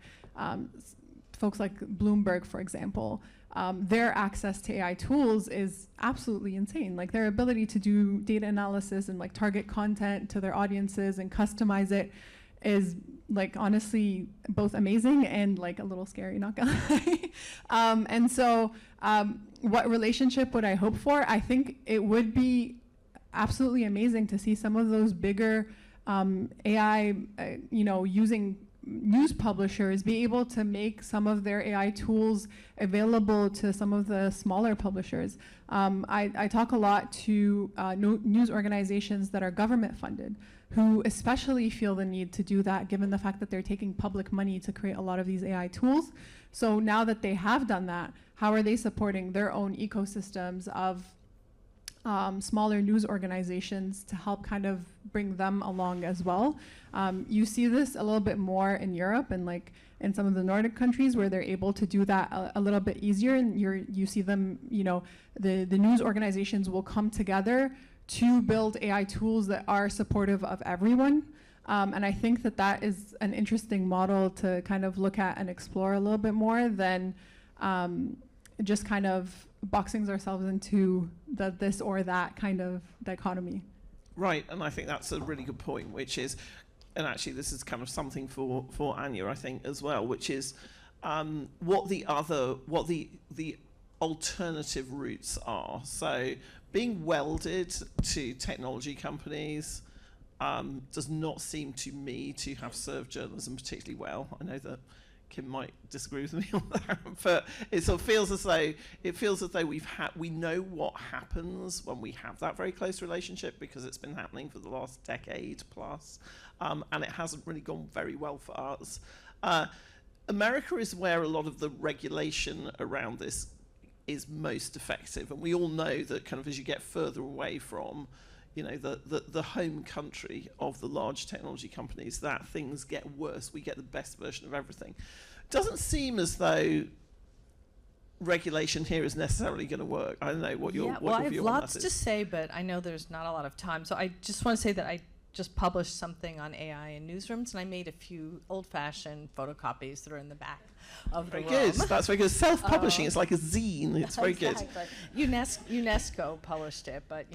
S6: folks like Bloomberg, for example. Their access to AI tools is absolutely insane. Like their ability to do data analysis and like target content to their audiences and customize it is like honestly both amazing and like a little scary, not gonna lie. And so what relationship would I hope for? I think it would be absolutely amazing to see some of those bigger AI, using news publishers be able to make some of their AI tools available to some of the smaller publishers. I talk a lot to news organizations that are government funded, who especially feel the need to do that given the fact that they're taking public money to create a lot of these AI tools. So now that they have done that, how are they supporting their own ecosystems of smaller news organizations to help kind of bring them along as well? You see this a little bit more in Europe and like in some of the Nordic countries where they're able to do that a little bit easier, and you see them, the news organizations will come together to build AI tools that are supportive of everyone. And I think that is an interesting model to kind of look at and explore a little bit more than just kind of boxing ourselves into this or that kind of dichotomy.
S2: Right, and I think that's a really good point, which is, and actually this is kind of something for Anya, I think, as well, which is what the alternative routes are. So being welded to technology companies does not seem to me to have served journalism particularly well. I know that Kim might disagree with me on that, but it sort of feels as though we know what happens when we have that very close relationship, because it's been happening for the last decade plus, and it hasn't really gone very well for us. America is where a lot of the regulation around this is most effective, and we all know that kind of as you get further away from the home country of the large technology companies, that things get worse. We get the best version of everything. Doesn't seem as though regulation here is necessarily going to work. I don't know what your
S3: well, I have
S2: view
S3: lots
S2: on that
S3: to
S2: is.
S3: say, but I know there's not a lot of time. So I just want to say that I just published something on AI in newsrooms, and I made a few old-fashioned photocopies that are in the back of the
S2: Very
S3: room.
S2: good. That's very good. Self-publishing. It's like a zine. It's very good.
S3: UNESCO published it, but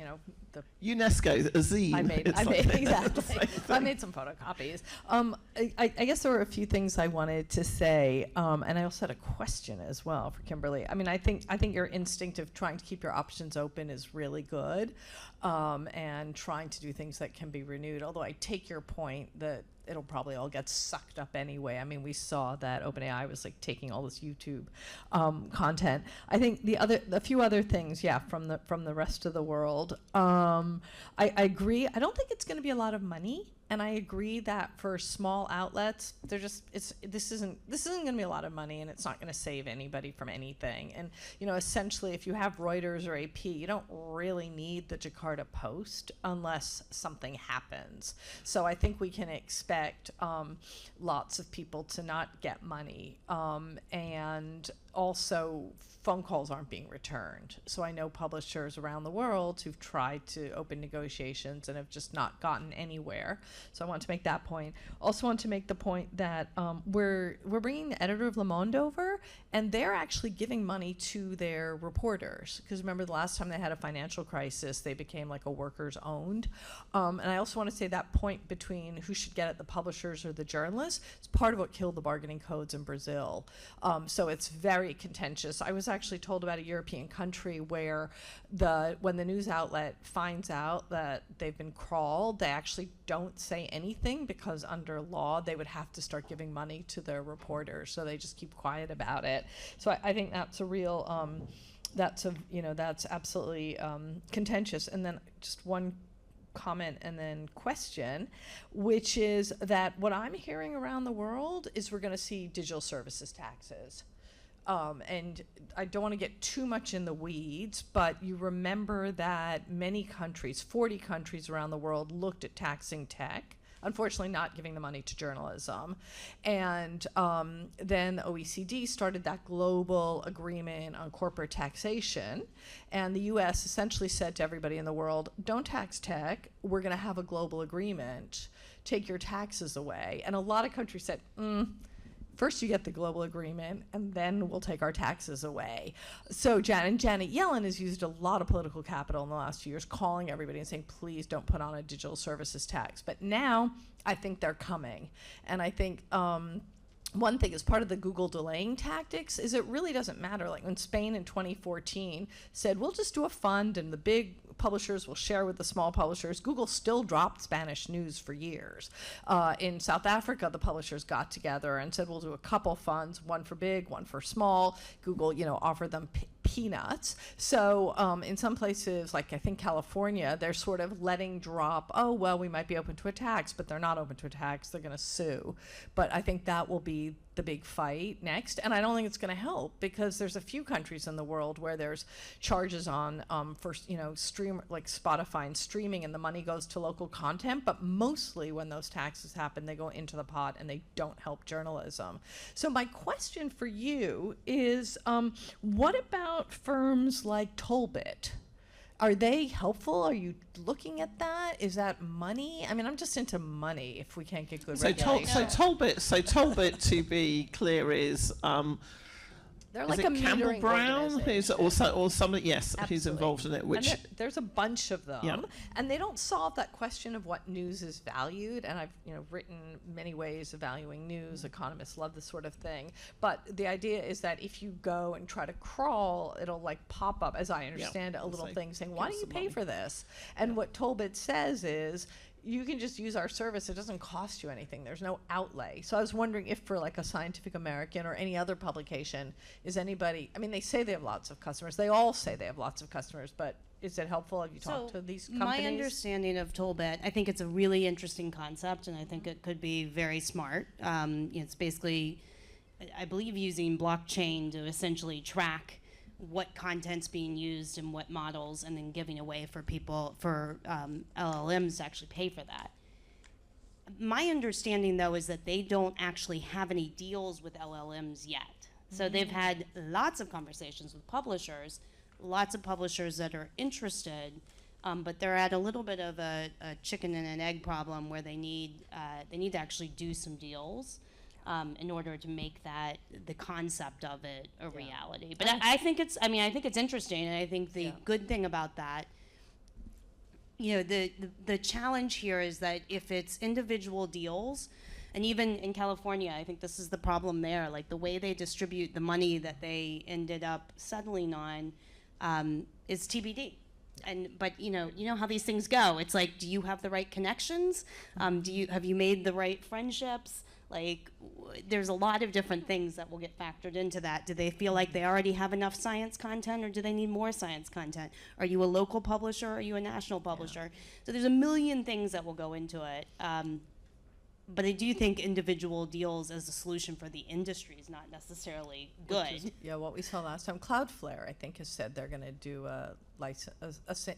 S3: the
S2: UNESCO, a zine.
S3: I made exactly. I made some photocopies. I guess there were a few things I wanted to say, and I also had a question as well for Kimberly. I mean, I think your instinct of trying to keep your options open is really good, and trying to do things that can be renewed. Although I take your point that it'll probably all get sucked up anyway. I mean, we saw that OpenAI was like taking all this YouTube content. I think a few other things, from the rest of the world. I agree. I don't think it's going to be a lot of money, and I agree that for small outlets, this isn't going to be a lot of money, and it's not going to save anybody from anything. And essentially, if you have Reuters or AP, you don't really need the Jakarta Post unless something happens. So I think we can expect lots of people to not get money, and also phone calls aren't being returned. So I know publishers around the world who've tried to open negotiations and have just not gotten anywhere. So I want to make that point. Also want to make the point that we're bringing the editor of Le Monde over, and they're actually giving money to their reporters. Because remember the last time they had a financial crisis, they became like a workers owned. And I also want to say that point between who should get it, the publishers or the journalists, is part of what killed the bargaining codes in Brazil. So it's very very contentious. I was actually told about a European country where when the news outlet finds out that they've been crawled, they actually don't say anything because under law they would have to start giving money to their reporters. So they just keep quiet about it. So I think that's a real, that's absolutely contentious. And then just one comment and then question, which is that what I'm hearing around the world is we're going to see digital services taxes. And I don't want to get too much in the weeds, but you remember that many countries, 40 countries around the world, looked at taxing tech, unfortunately not giving the money to journalism. And then the OECD started that global agreement on corporate taxation. And the US essentially said to everybody in the world, don't tax tech, we're going to have a global agreement, take your taxes away. And a lot of countries said, first you get the global agreement, and then we'll take our taxes away. So Janet Yellen has used a lot of political capital in the last few years, calling everybody and saying, please don't put on a digital services tax. But now I think they're coming. And I think one thing is part of the Google delaying tactics is it really doesn't matter. Like when Spain in 2014 said, we'll just do a fund and the big publishers will share with the small publishers, Google still dropped Spanish news for years. In South Africa, the publishers got together and said, we'll do a couple funds, one for big, one for small. Google, offered them peanuts. So in some places, like I think California, they're sort of letting drop, oh, well, we might be open to a tax, but they're not open to a tax. They're going to sue. But I think that will be the big fight next. And I don't think it's going to help because there's a few countries in the world where there's charges on stream, like Spotify and streaming, and the money goes to local content. But mostly when those taxes happen, they go into the pot and they don't help journalism. So my question for you is, what about firms like Tollbit? Are they helpful? Are you looking at that? Is that money? I mean, I'm just into money if we can't get good regulation.
S2: So Tollbit, to be clear, is
S3: they're
S2: is
S3: like
S2: it
S3: a
S2: Campbell
S3: metering
S2: Brown, who's
S3: organization.
S2: or somebody, yes, who's
S3: Absolutely.
S2: involved in it. Which
S3: And there's a bunch of them,
S2: Yeah.
S3: and they don't solve that question of what news is valued. And I've written many ways of valuing news. Economists love this sort of thing. But the idea is that if you go and try to crawl, it'll like pop up, as I understand it, a little
S2: Say,
S3: thing saying,
S2: give
S3: "Why
S2: us
S3: do you
S2: some
S3: pay
S2: money."
S3: for this?" And what Tollbit says is, you can just use our service. It doesn't cost you anything. There's no outlay. So I was wondering if for like a Scientific American or any other publication, is anybody, I mean, they say they have lots of customers. They all say they have lots of customers, but is it helpful? Have you talked to these companies?
S4: My understanding of Tollbit, I think it's a really interesting concept, and I think it could be very smart. It's basically, I believe, using blockchain to essentially track what content's being used and what models, and then giving away for people, for LLMs to actually pay for that. My understanding, though, is that they don't actually have any deals with LLMs yet. So they've had lots of conversations with publishers, lots of publishers that are interested, but they're at a little bit of a chicken and an egg problem where they need to actually do some deals. In order to make that the concept of it a reality. But I think it's interesting, and I think the good thing about that, the challenge here is that if it's individual deals, and even in California, I think this is the problem there, like the way they distribute the money that they ended up settling on is TBD. But you know how these things go. It's like, do you have the right connections? Have you made the right friendships? Like, there's a lot of different things that will get factored into that. Do they feel like they already have enough science content, or do they need more science content? Are you a local publisher, or are you a national publisher? So there's a million things that will go into it. But I do think individual deals as a solution for the industry is not necessarily good.
S3: What we saw last time. Cloudflare, I think, has said they're going to do a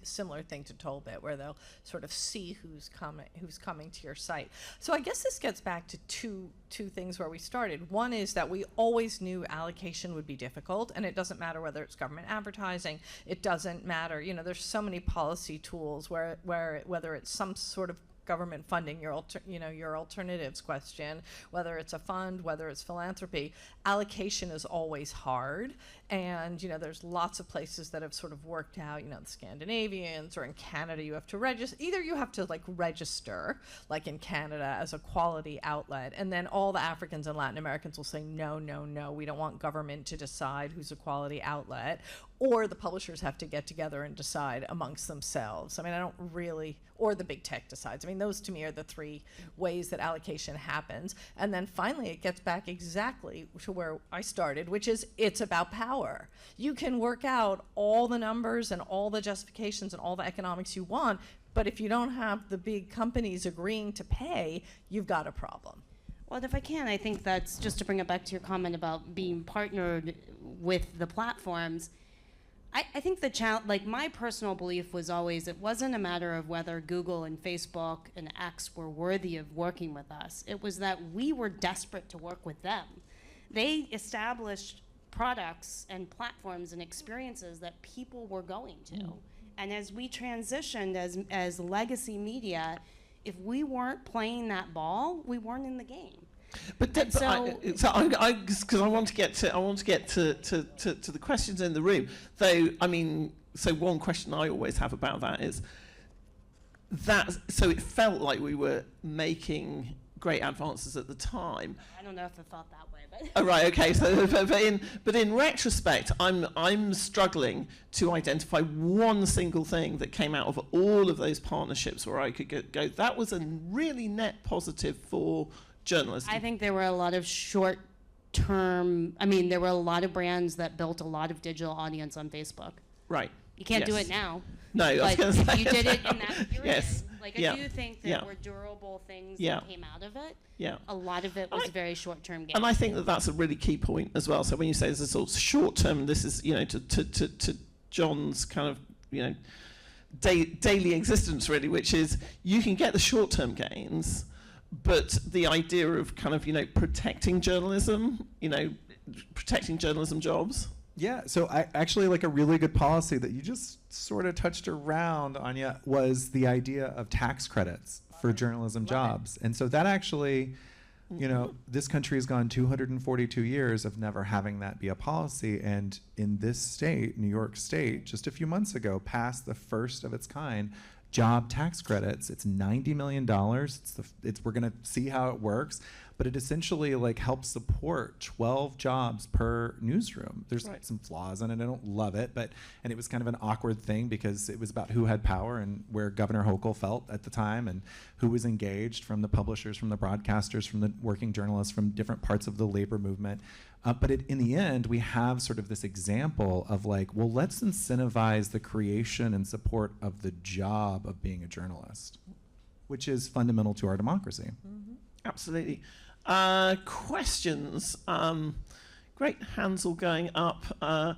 S3: similar thing to Tollbit, where they'll sort of see who's coming to your site. So I guess this gets back to two things where we started. One is that we always knew allocation would be difficult, and it doesn't matter whether it's government advertising. It doesn't matter. There's so many policy tools where whether it's some sort of government funding, your alternatives question, whether it's a fund, whether it's philanthropy, allocation is always hard. And, there's lots of places that have sort of worked out, the Scandinavians, or in Canada, you have to register. Either you have to register, like in Canada, as a quality outlet, and then all the Africans and Latin Americans will say, no, no, no, we don't want government to decide who's a quality outlet. Or the publishers have to get together and decide amongst themselves. Or the big tech decides. Those to me are the three ways that allocation happens. And then finally, it gets back exactly to where I started, which is it's about power. You can work out all the numbers and all the justifications and all the economics you want, but if you don't have the big companies agreeing to pay, you've got a problem.
S4: Well, if I can, I think that's just to bring it back to your comment about being partnered with the platforms. I think the challenge, my personal belief was always it wasn't a matter of whether Google and Facebook and X were worthy of working with us. It was that we were desperate to work with them. They established products and platforms and experiences that people were going to. And as we transitioned as legacy media, if we weren't playing that ball, we weren't in the game.
S2: Because I want to get to the questions in the room. Though, so one question I always have about that is that. So it felt like we were making great advances at the time.
S4: I don't know if I felt that way, but.
S2: Oh, right. Okay. So, but in retrospect, I'm struggling to identify one single thing that came out of all of those partnerships where I could go. That was a really net positive for journalism.
S4: I think there were a lot of short-term. There were a lot of brands that built a lot of digital audience on Facebook.
S2: Right.
S4: You can't do it now.
S2: No, I was
S4: But
S2: going to say.
S4: you did it in that period.
S2: Yes.
S4: I do think there were durable things that came out of it.
S2: Yeah.
S4: A lot of it was very short-term gain.
S2: And I think that that's a really key point as well. So when you say there's a sort of short-term, this is, to Jon's kind of, daily existence really, which is you can get the short-term gains, but the idea of kind of, protecting journalism, protecting journalism jobs.
S5: Yeah, so I actually like a really good policy that you just sort of touched around, Anya, was the idea of tax credits for journalism jobs. And so that actually, this country has gone 242 years of never having that be a policy. And in this state, New York State, just a few months ago, passed the first of its kind job tax credits. It's $90 million. We're going to see how it works, but it essentially helps support 12 jobs per newsroom. There's some flaws in it. I don't love it, and it was kind of an awkward thing because it was about who had power and where Governor Hochul felt at the time and who was engaged from the publishers, from the broadcasters, from the working journalists, from different parts of the labor movement. But in the end, we have sort of this example of let's incentivize the creation and support of the job of being a journalist, which is fundamental to our democracy.
S2: Mm-hmm. Absolutely. Questions. Great hands all going up. I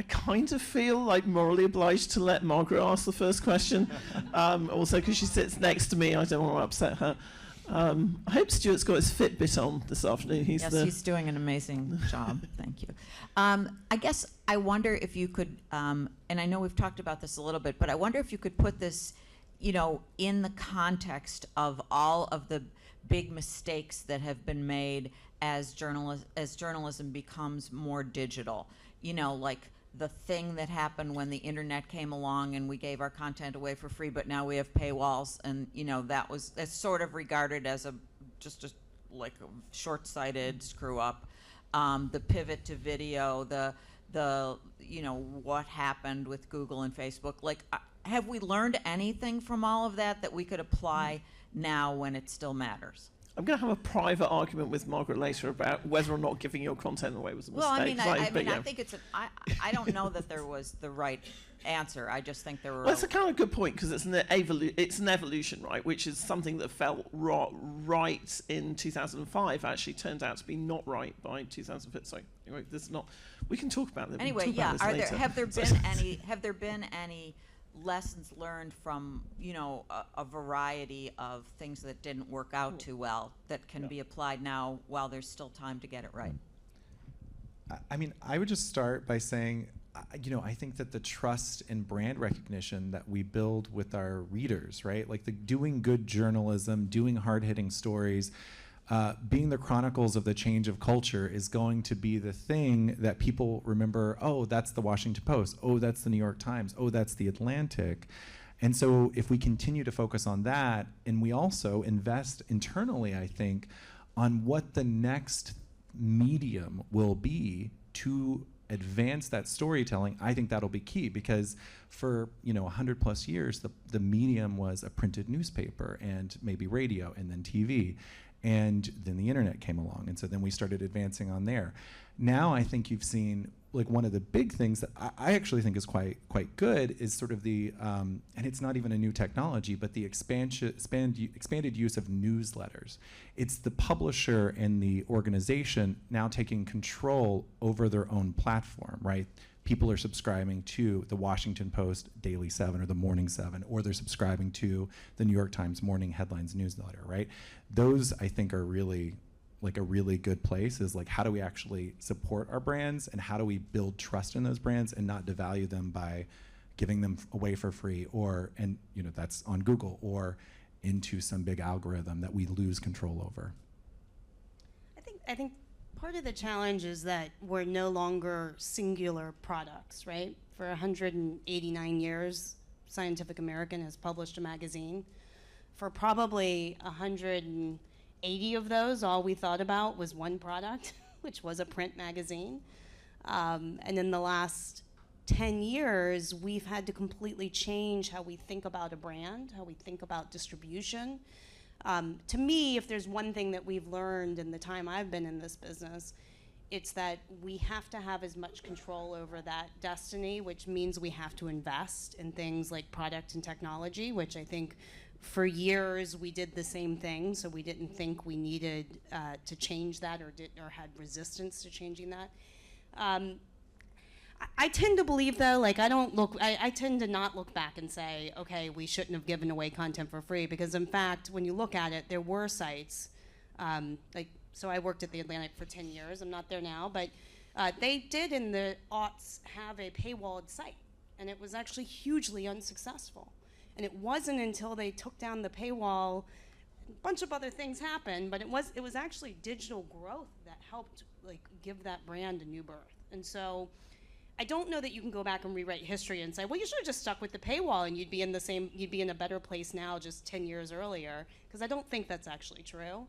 S2: kind of feel morally obliged to let Margaret ask the first question. Also, because she sits next to me, I don't want to upset her. I hope Stuart's got his Fitbit on this afternoon.
S1: He's doing an amazing job. Thank you. I guess I wonder if you could, and I know we've talked about this a little bit, but I wonder if you could put this, in the context of all of the big mistakes that have been made as journalism becomes more digital. The thing that happened when the internet came along and we gave our content away for free, but now we have paywalls, and that's sort of regarded as a short-sighted screw up. The pivot to video, the what happened with Google and Facebook. Have we learned anything from all of that we could apply now when it still matters?
S2: I'm going to have a private argument with Margaret later about whether or not giving your content away was a mistake.
S1: Well, I think I don't know that there was the right answer. I just think there were.
S2: Well, it's a kind of good point because it's an evolution, right? Which is something that felt right in 2005 actually turned out to be not right by 2005. Sorry, anyway, this is not. We can talk about that.
S1: Anyway, have there been any lessons learned from a variety of things that didn't work out too well that can be applied now while there's still time to get it right?
S5: I would just start by saying I think that the trust and brand recognition that we build with our readers, right? Like doing good journalism, doing hard-hitting stories, being the chronicles of the change of culture is going to be the thing that people remember. Oh, that's the Washington Post. Oh, that's the New York Times. Oh, that's the Atlantic. And so if we continue to focus on that, and we also invest internally, I think, on what the next medium will be to advance that storytelling, I think that'll be key, because for 100 plus years, the medium was a printed newspaper and maybe radio and then TV. And then the internet came along, and so then we started advancing on there. Now I think you've seen, like, one of the big things that I actually think is quite good is sort of the, and it's not even a new technology, but the expanded use of newsletters. It's the publisher and the organization now taking control over their own platform, right? People are subscribing to the Washington Post Daily 7 or the Morning 7, or they're subscribing to the New York Times Morning Headlines newsletter, right? Those, I think, are really like a really good place, is like, how do we actually support our brands, and how do we build trust in those brands and not devalue them by giving them away for free, or, and that's on Google, or into some big algorithm that we lose control over.
S4: I think part of the challenge is that we're no longer singular products, right? For 189 years, Scientific American has published a magazine. For probably 180 of those, all we thought about was one product, which was a print magazine. And in the last 10 years, we've had to completely change how we think about a brand, how we think about distribution. To me, if there's one thing that we've learned in the time I've been in this business, it's that we have to have as much control over that destiny, which means we have to invest in things like product and technology, which I think for years we did the same thing, so we didn't think we needed to change that, or had resistance to changing that. I tend to believe, though, like, I tend to not look back and say, okay, we shouldn't have given away content for free, because in fact, when you look at it, there were sites, so I worked at the Atlantic for 10 years, I'm not there now, but they did in the aughts have a paywalled site, and it was actually hugely unsuccessful. And it wasn't until they took down the paywall, a bunch of other things happened, but it was actually digital growth that helped, like, give that brand a new birth. And so I don't know that you can go back and rewrite history and say, well, you should have just stuck with the paywall and you'd be in a better place now just 10 years earlier, because I don't think that's actually true.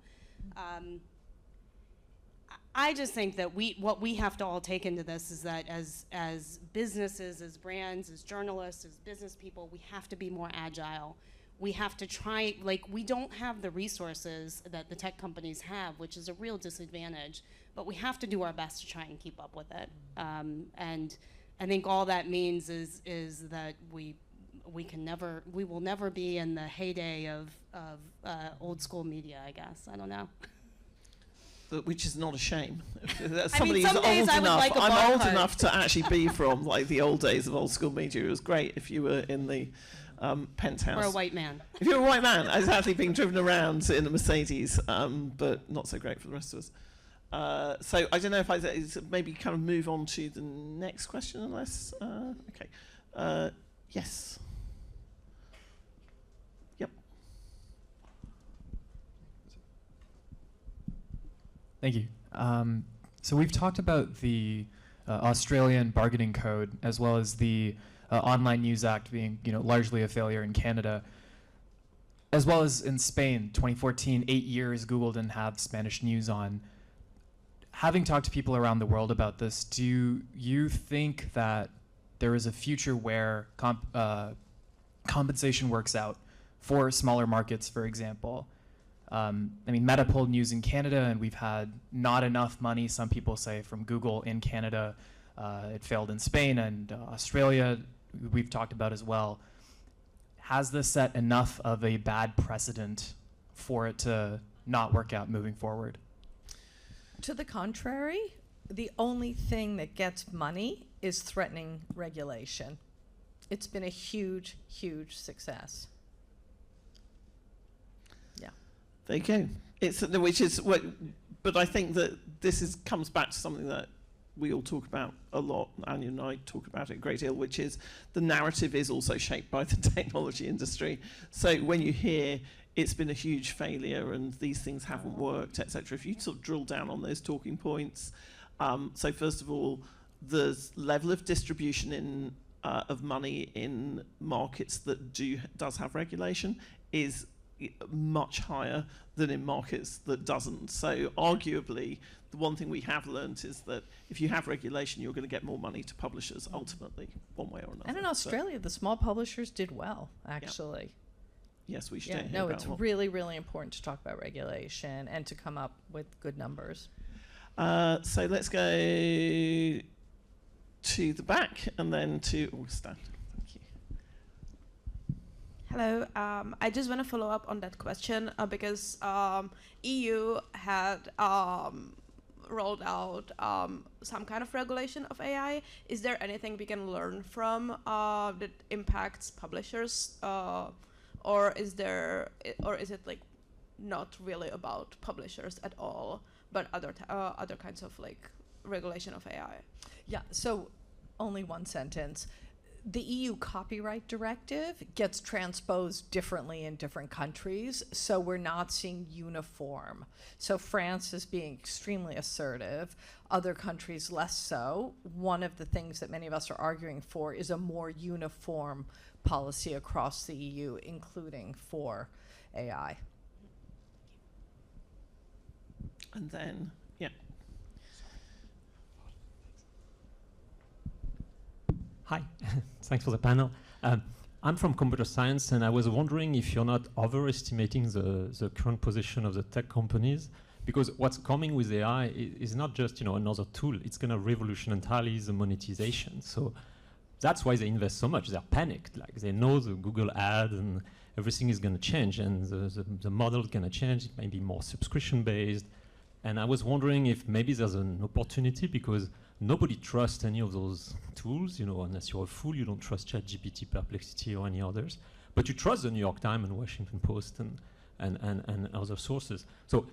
S4: I just think that what we have to all take into this is that as businesses, as brands, as journalists, as business people, we have to be more agile. We have to try, we don't have the resources that the tech companies have, which is a real disadvantage, but we have to do our best to try and keep up with it. And I think all that means is that we will never be in the heyday of old school media, I guess. I don't know.
S2: Which is not a shame.
S4: Somebody who's old enough.
S2: I'm old enough to actually be from the old days of old school media. It was great if you were in the penthouse.
S4: Or a white man.
S2: If you're a white man, exactly, being driven around in a Mercedes, but not so great for the rest of us. So I don't know if I maybe kind of move on to the next question, unless okay. Yes. Yep.
S7: Thank you. So we've talked about the Australian bargaining code, as well as the Online News Act being, largely a failure in Canada, as well as in Spain, 2014, 8 years Google didn't have Spanish news on. Having talked to people around the world about this, do you think that there is a future where compensation works out for smaller markets, for example? Meta pulled news in Canada, and we've had not enough money, some people say, from Google in Canada. It failed in Spain, and Australia we've talked about as well. Has this set enough of a bad precedent for it to not work out moving forward?
S3: To the contrary, the only thing that gets money is threatening regulation. It's been a huge, huge success. Yeah.
S2: There you go. Which is what, but I think that this comes back to something that we all talk about a lot, Anya and I talk about it a great deal, which is the narrative is also shaped by the technology industry. So when you hear it's been a huge failure and these things haven't worked, etc., if you sort of drill down on those talking points, so first of all, the level of distribution in of money in markets that does have regulation is much higher than in markets that doesn't. So arguably, the one thing we have learnt is that if you have regulation, you're going to get more money to publishers ultimately, one way or another.
S3: And in Australia, the small publishers did well, actually.
S2: Yes, we should.
S3: Yeah, no, it's really, really important to talk about regulation and to come up with good numbers.
S2: So let's go to the back and then to Augustin. Thank you.
S8: Hello. I just want to follow up on that question because EU had rolled out some kind of regulation of AI. Is there anything we can learn from that impacts publishers, or is it like not really about publishers at all, but other kinds of like regulation of AI?
S3: Yeah, so only one sentence. The EU copyright directive gets transposed differently in different countries, so we're not seeing uniform. So France is being extremely assertive, other countries less so. One of the things that many of us are arguing for is a more uniform policy across the EU, including for AI.
S2: And then, yeah.
S9: Hi, thanks for the panel. I'm from computer science, and I was wondering if you're not overestimating the current position of the tech companies, because what's coming with AI is not just another tool. It's going to revolution entirely the monetization. So that's why they invest so much. They're panicked. Like they know the Google ad and everything is going to change, and the model is going to change. It may be more subscription based. And I was wondering if maybe there's an opportunity, because nobody trusts any of those tools, unless you're a fool. You don't trust ChatGPT, Perplexity, or any others. But you trust the New York Times and Washington Post and other sources. So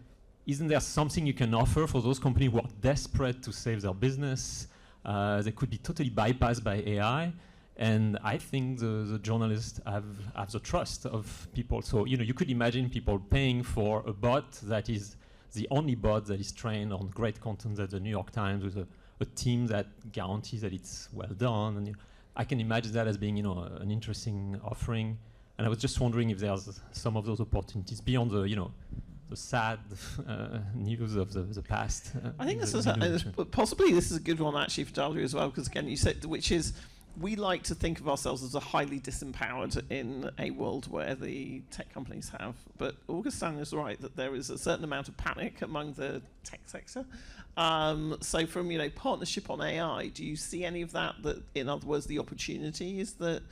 S9: isn't there something you can offer for those companies who are desperate to save their business? They could be totally bypassed by AI. And I think the journalists have the trust of people. So you could imagine people paying for a bot that is the only bot that is trained on great content at the New York Times with a team that guarantees that it's well done. And I can imagine that as being, an interesting offering. And I was just wondering if there's some of those opportunities beyond the sad news of the past.
S2: I think possibly this is a good one actually for Dalia as well, because again, you said, which is, we like to think of ourselves as a highly disempowered in a world where the tech companies have. But Augustin is right that there is a certain amount of panic among the tech sector. So from partnership on AI, do you see any of that? That in other words, the opportunities that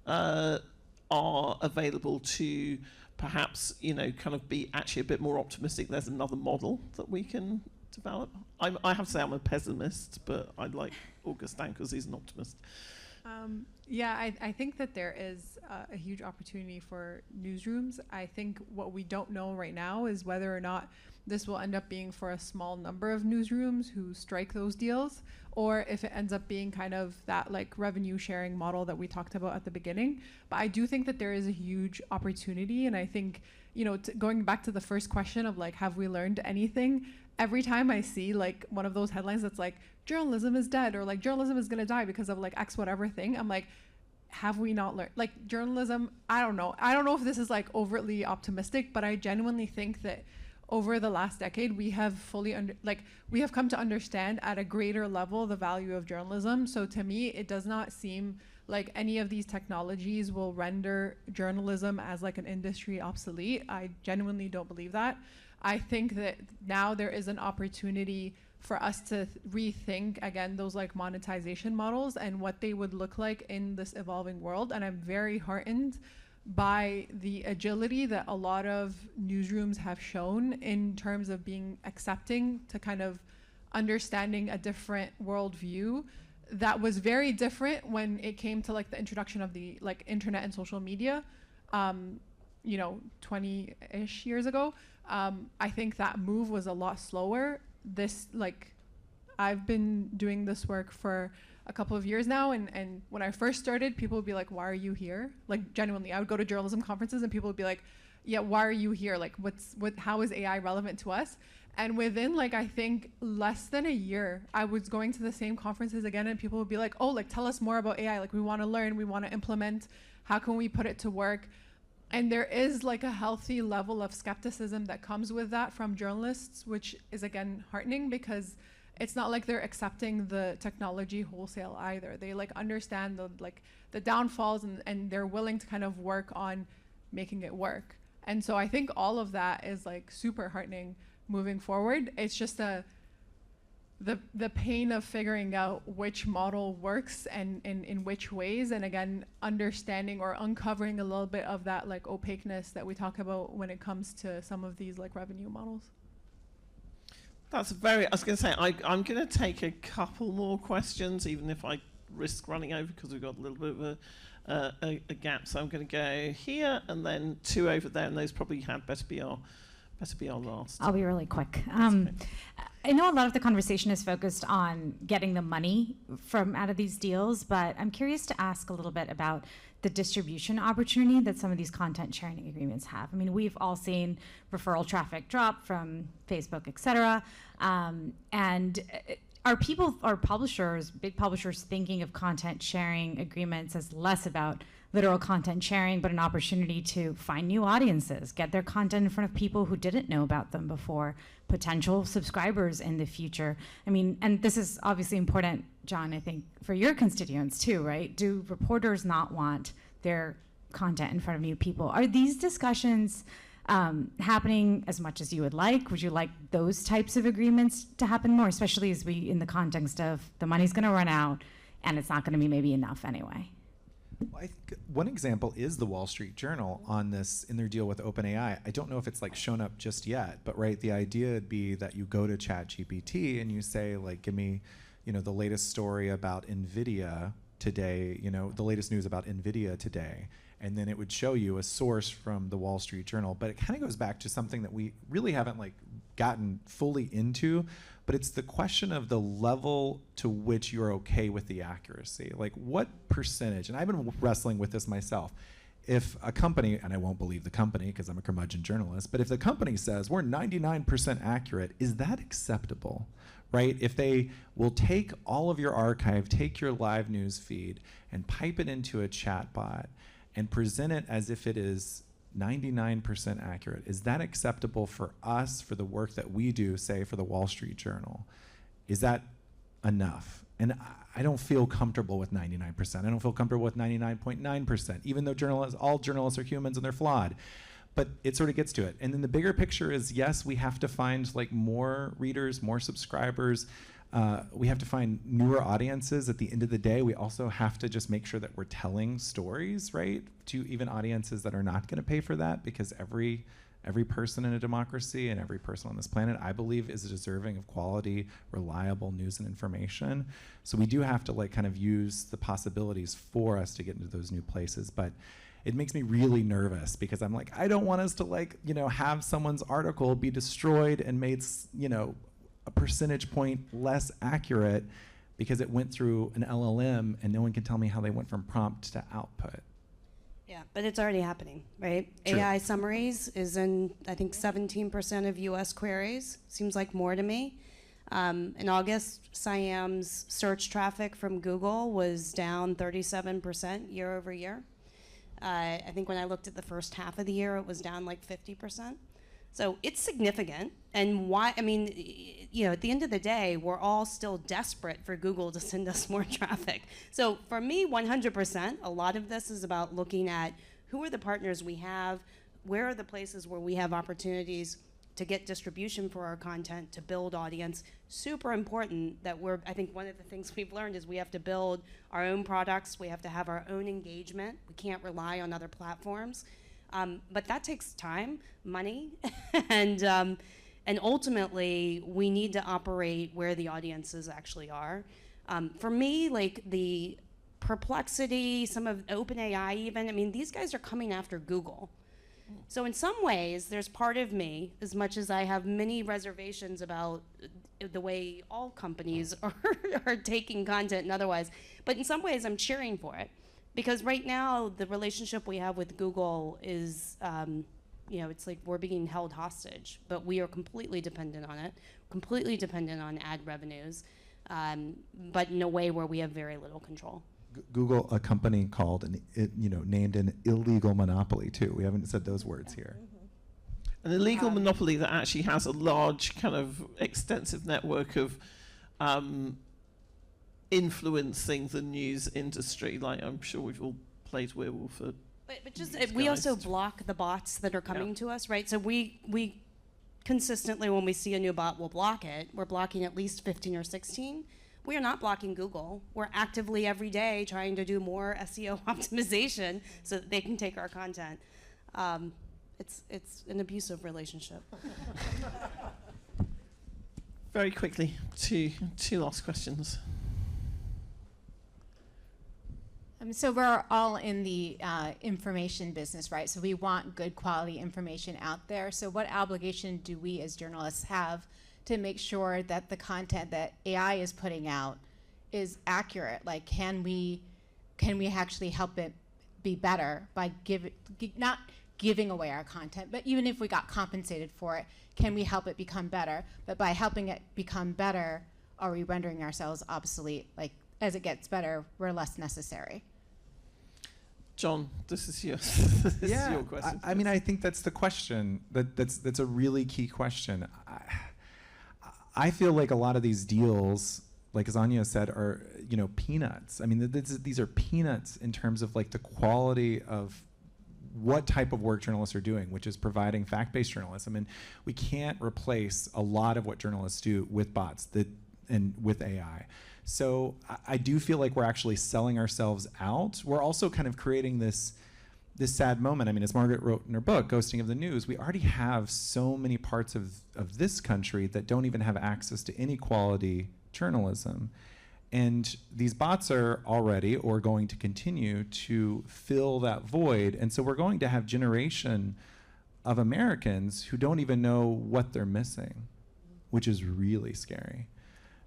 S2: are available to perhaps kind of be actually a bit more optimistic. There's another model that we can develop. I have to say I'm a pessimist, but I like Augustin because he's an optimist.
S6: I think that there is a huge opportunity for newsrooms. I think what we don't know right now is whether or not this will end up being for a small number of newsrooms who strike those deals, or if it ends up being kind of that like revenue sharing model that we talked about at the beginning. But I do think that there is a huge opportunity, and I think, going back to the first question of like, have we learned anything? Every time I see like one of those headlines that's like, journalism is dead, or like journalism is gonna die because of like X whatever thing, I'm like, have we not learned? Like journalism, I don't know if this is like overtly optimistic, but I genuinely think that over the last decade, we have we have come to understand at a greater level the value of journalism. So to me, it does not seem like any of these technologies will render journalism as like an industry obsolete. I genuinely don't believe that. I think that now there is an opportunity for us to rethink again those like monetization models and what they would look like in this evolving world. And I'm very heartened by the agility that a lot of newsrooms have shown in terms of being accepting to kind of understanding a different worldview that was very different when it came to like the introduction of the like internet and social media 20-ish years ago. I think that move was a lot slower. This like I've been doing this work for a couple of years now, and when I first started, people would be like, why are you here? Like, genuinely, I would go to journalism conferences and people would be like, yeah, why are you here? Like, how is AI relevant to us? And within, like, I think less than a year, I was going to the same conferences again, and people would be like, oh, like, tell us more about AI. Like, we want to learn, we want to implement. How can we put it to work? And there is like a healthy level of skepticism that comes with that from journalists, which is, again, heartening, because it's not like they're accepting the technology wholesale either. They like understand the downfalls, and they're willing to kind of work on making it work. And so I think all of that is like super heartening moving forward. It's just the pain of figuring out which model works and in which ways, and again, understanding or uncovering a little bit of that like opaqueness that we talk about when it comes to some of these like revenue models.
S2: I was going to say, I'm going to take a couple more questions, even if I risk running over because we've got a little bit of a gap. So I'm going to go here and then 2 over there, and those probably had better be our last.
S10: I'll be really quick. I know a lot of the conversation is focused on getting the money from out of these deals, but I'm curious to ask a little bit about the distribution opportunity that some of these content sharing agreements have. I mean, we've all seen referral traffic drop from Facebook, et cetera. And are publishers, big publishers, thinking of content sharing agreements as less about literal content sharing, but an opportunity to find new audiences, get their content in front of people who didn't know about them before, potential subscribers in the future? I mean, and this is obviously important, Jon, I think, for your constituents too, right? Do reporters not want their content in front of new people? Are these discussions happening as much as you would like? Would you like those types of agreements to happen more, especially as we, in the context of the money's gonna run out and it's not gonna be maybe enough anyway?
S5: Well, one example is the Wall Street Journal on this in their deal with OpenAI. I don't know if it's like shown up just yet, but right, the idea would be that you go to ChatGPT and you say, like, give me, the latest story about NVIDIA today, the latest news about NVIDIA today, and then it would show you a source from the Wall Street Journal. But it kind of goes back to something that we really haven't like gotten fully into, but it's the question of the level to which you're okay with the accuracy. Like, what percentage, and I've been wrestling with this myself, if a company, and I won't believe the company because I'm a curmudgeon journalist, but if the company says we're 99% accurate, is that acceptable, right? If they will take all of your archive, take your live news feed, and pipe it into a chatbot and present it as if it is 99% accurate, is that acceptable for us, for the work that we do, say, for the Wall Street Journal? Is that enough? And I don't feel comfortable with 99%. I don't feel comfortable with 99.9%, even though all journalists are humans and they're flawed. But it sort of gets to it. And then the bigger picture is, yes, we have to find like more readers, more subscribers. We have to find newer audiences. At the end of the day, we also have to just make sure that we're telling stories, right, to even audiences that are not going to pay for that, because every person in a democracy and every person on this planet, I believe, is deserving of quality, reliable news and information. So we do have to like kind of use the possibilities for us to get into those new places. But it makes me really nervous because I'm like, I don't want us to like, have someone's article be destroyed and made, a percentage point less accurate because it went through an LLM and no one can tell me how they went from prompt to output.
S4: Yeah, but it's already happening, right?
S5: True.
S4: AI summaries is in, I think, 17% of US queries. Seems like more to me. In August, Siam's search traffic from Google was down 37% year over year. I think when I looked at the first half of the year, it was down like 50%. So it's significant. And why, at the end of the day, we're all still desperate for Google to send us more traffic. So for me, 100%, a lot of this is about looking at who are the partners we have, where are the places where we have opportunities to get distribution for our content, to build audience. Super important that I think one of the things we've learned is we have to build our own products, we have to have our own engagement, we can't rely on other platforms. But that takes time, money, and ultimately we need to operate where the audiences actually are. For me, like the Perplexity, some of OpenAI even, these guys are coming after Google. So in some ways, there's part of me, as much as I have many reservations about the way all companies are taking content and otherwise, but in some ways I'm cheering for it. Because right now, the relationship we have with Google is, it's like we're being held hostage, but we are completely dependent on it, completely dependent on ad revenues, but in a way where we have very little control.
S5: Google, a company called, named an illegal monopoly too. We haven't said those words here.
S2: An illegal monopoly that actually has a large kind of extensive network of influencing the news industry. Like I'm sure we've all played Werewolf.
S4: But just we also block the bots that are coming to us, right? So we consistently, when we see a new bot, we'll block it. We're blocking at least 15 or 16. We are not blocking Google. We're actively every day trying to do more SEO optimization so that they can take our content. It's an abusive relationship.
S2: Very quickly, two last questions.
S11: So we're all in the information business, right? So we want good quality information out there. So what obligation do we as journalists have to make sure that the content that AI is putting out is accurate? Like, can we actually help it be better by not giving away our content, but even if we got compensated for it, can we help it become better? But by helping it become better, are we rendering ourselves obsolete? Like, as it gets better, we're less necessary.
S2: Jon, this is your question.
S5: I mean, I think that's the question. That's a really key question. I feel like a lot of these deals, like as Anya said, are peanuts. I mean, these are peanuts in terms of like the quality of what type of work journalists are doing, which is providing fact-based journalism. And we can't replace a lot of what journalists do with bots and with AI. So I do feel like we're actually selling ourselves out. We're also kind of creating this sad moment. I mean, as Margaret wrote in her book, Ghosting of the News, we already have so many parts of this country that don't even have access to any quality journalism. And these bots are already or going to continue to fill that void. And so we're going to have generation of Americans who don't even know what they're missing, which is really scary.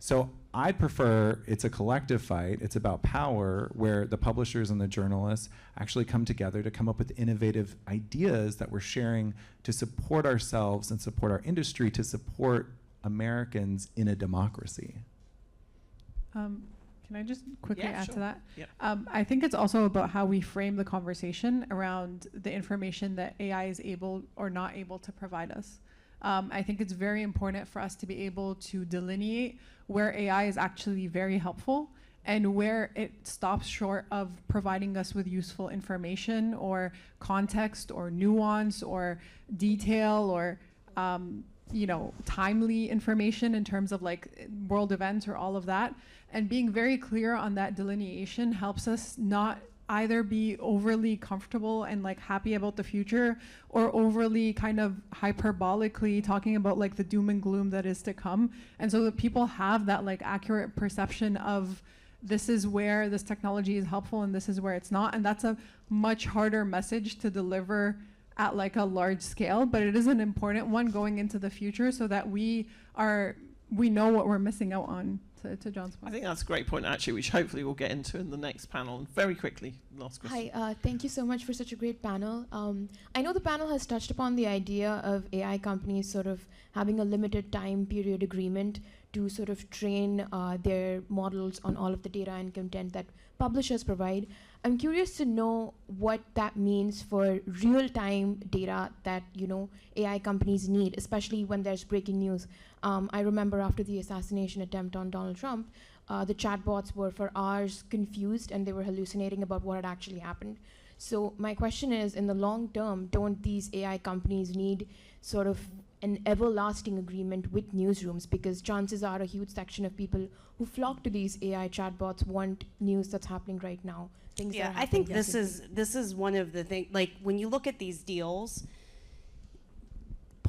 S5: So I prefer it's a collective fight. It's about power, where the publishers and the journalists actually come together to come up with innovative ideas that we're sharing to support ourselves and support our industry, to support Americans in a democracy.
S6: Can I just quickly add
S2: sure.
S6: to that?
S2: Yeah.
S6: I think it's also about how we frame the conversation around the information that AI is able or not able to provide us. I think it's very important for us to be able to delineate where AI is actually very helpful and where it stops short of providing us with useful information or context or nuance or detail or timely information in terms of like world events or all of that. And being very clear on that delineation helps us not either be overly comfortable and like happy about the future or overly kind of hyperbolically talking about like the doom and gloom that is to come. And so that people have that like accurate perception of this is where this technology is helpful and this is where it's not. And that's a much harder message to deliver at like a large scale, but it is an important one going into the future so that we know what we're missing out on, to Jon's point.
S2: I think that's a great point, actually, which hopefully we'll get into in the next panel. And very quickly, last question.
S12: Hi, thank you so much for such a great panel. I know the panel has touched upon the idea of AI companies sort of having a limited time period agreement to sort of train their models on all of the data and content that publishers provide. I'm curious to know what that means for real-time data that AI companies need, especially when there's breaking news. I remember after the assassination attempt on Donald Trump, the chatbots were for hours confused and they were hallucinating about what had actually happened. So my question is, in the long term, don't these AI companies need sort of an everlasting agreement with newsrooms? Because chances are a huge section of people who flock to these AI chatbots want news that's happening right now.
S4: Yeah, I think this is one of the things, like when you look at these deals,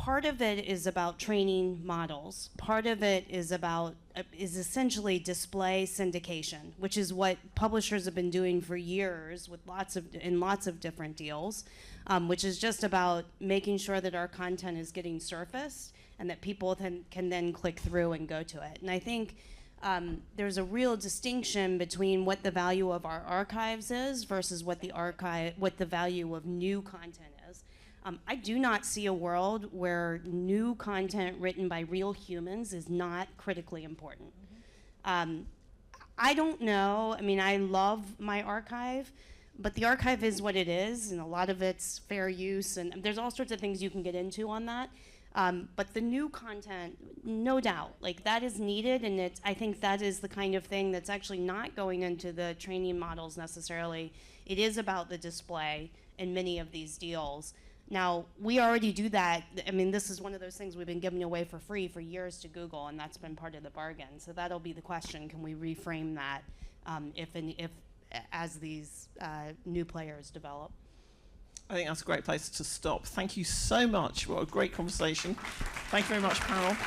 S4: part of it is about training models. Part of it is about is essentially display syndication, which is what publishers have been doing for years with lots of different deals, which is just about making sure that our content is getting surfaced and that people can then click through and go to it. And I think there's a real distinction between what the value of our archives is versus what the value of new content is. I do not see a world where new content written by real humans is not critically important. I don't know. I mean, I love my archive, but the archive is what it is, and a lot of it's fair use, and there's all sorts of things you can get into on that. But the new content, no doubt, like that is needed, and I think that is the kind of thing that's actually not going into the training models necessarily. It is about the display in many of these deals. Now, we already do that. I mean, this is one of those things we've been giving away for free for years to Google, and that's been part of the bargain. So that'll be the question: can we reframe that if as these new players develop?
S2: I think that's a great place to stop. Thank you so much. What a great conversation. Thank you very much, panel.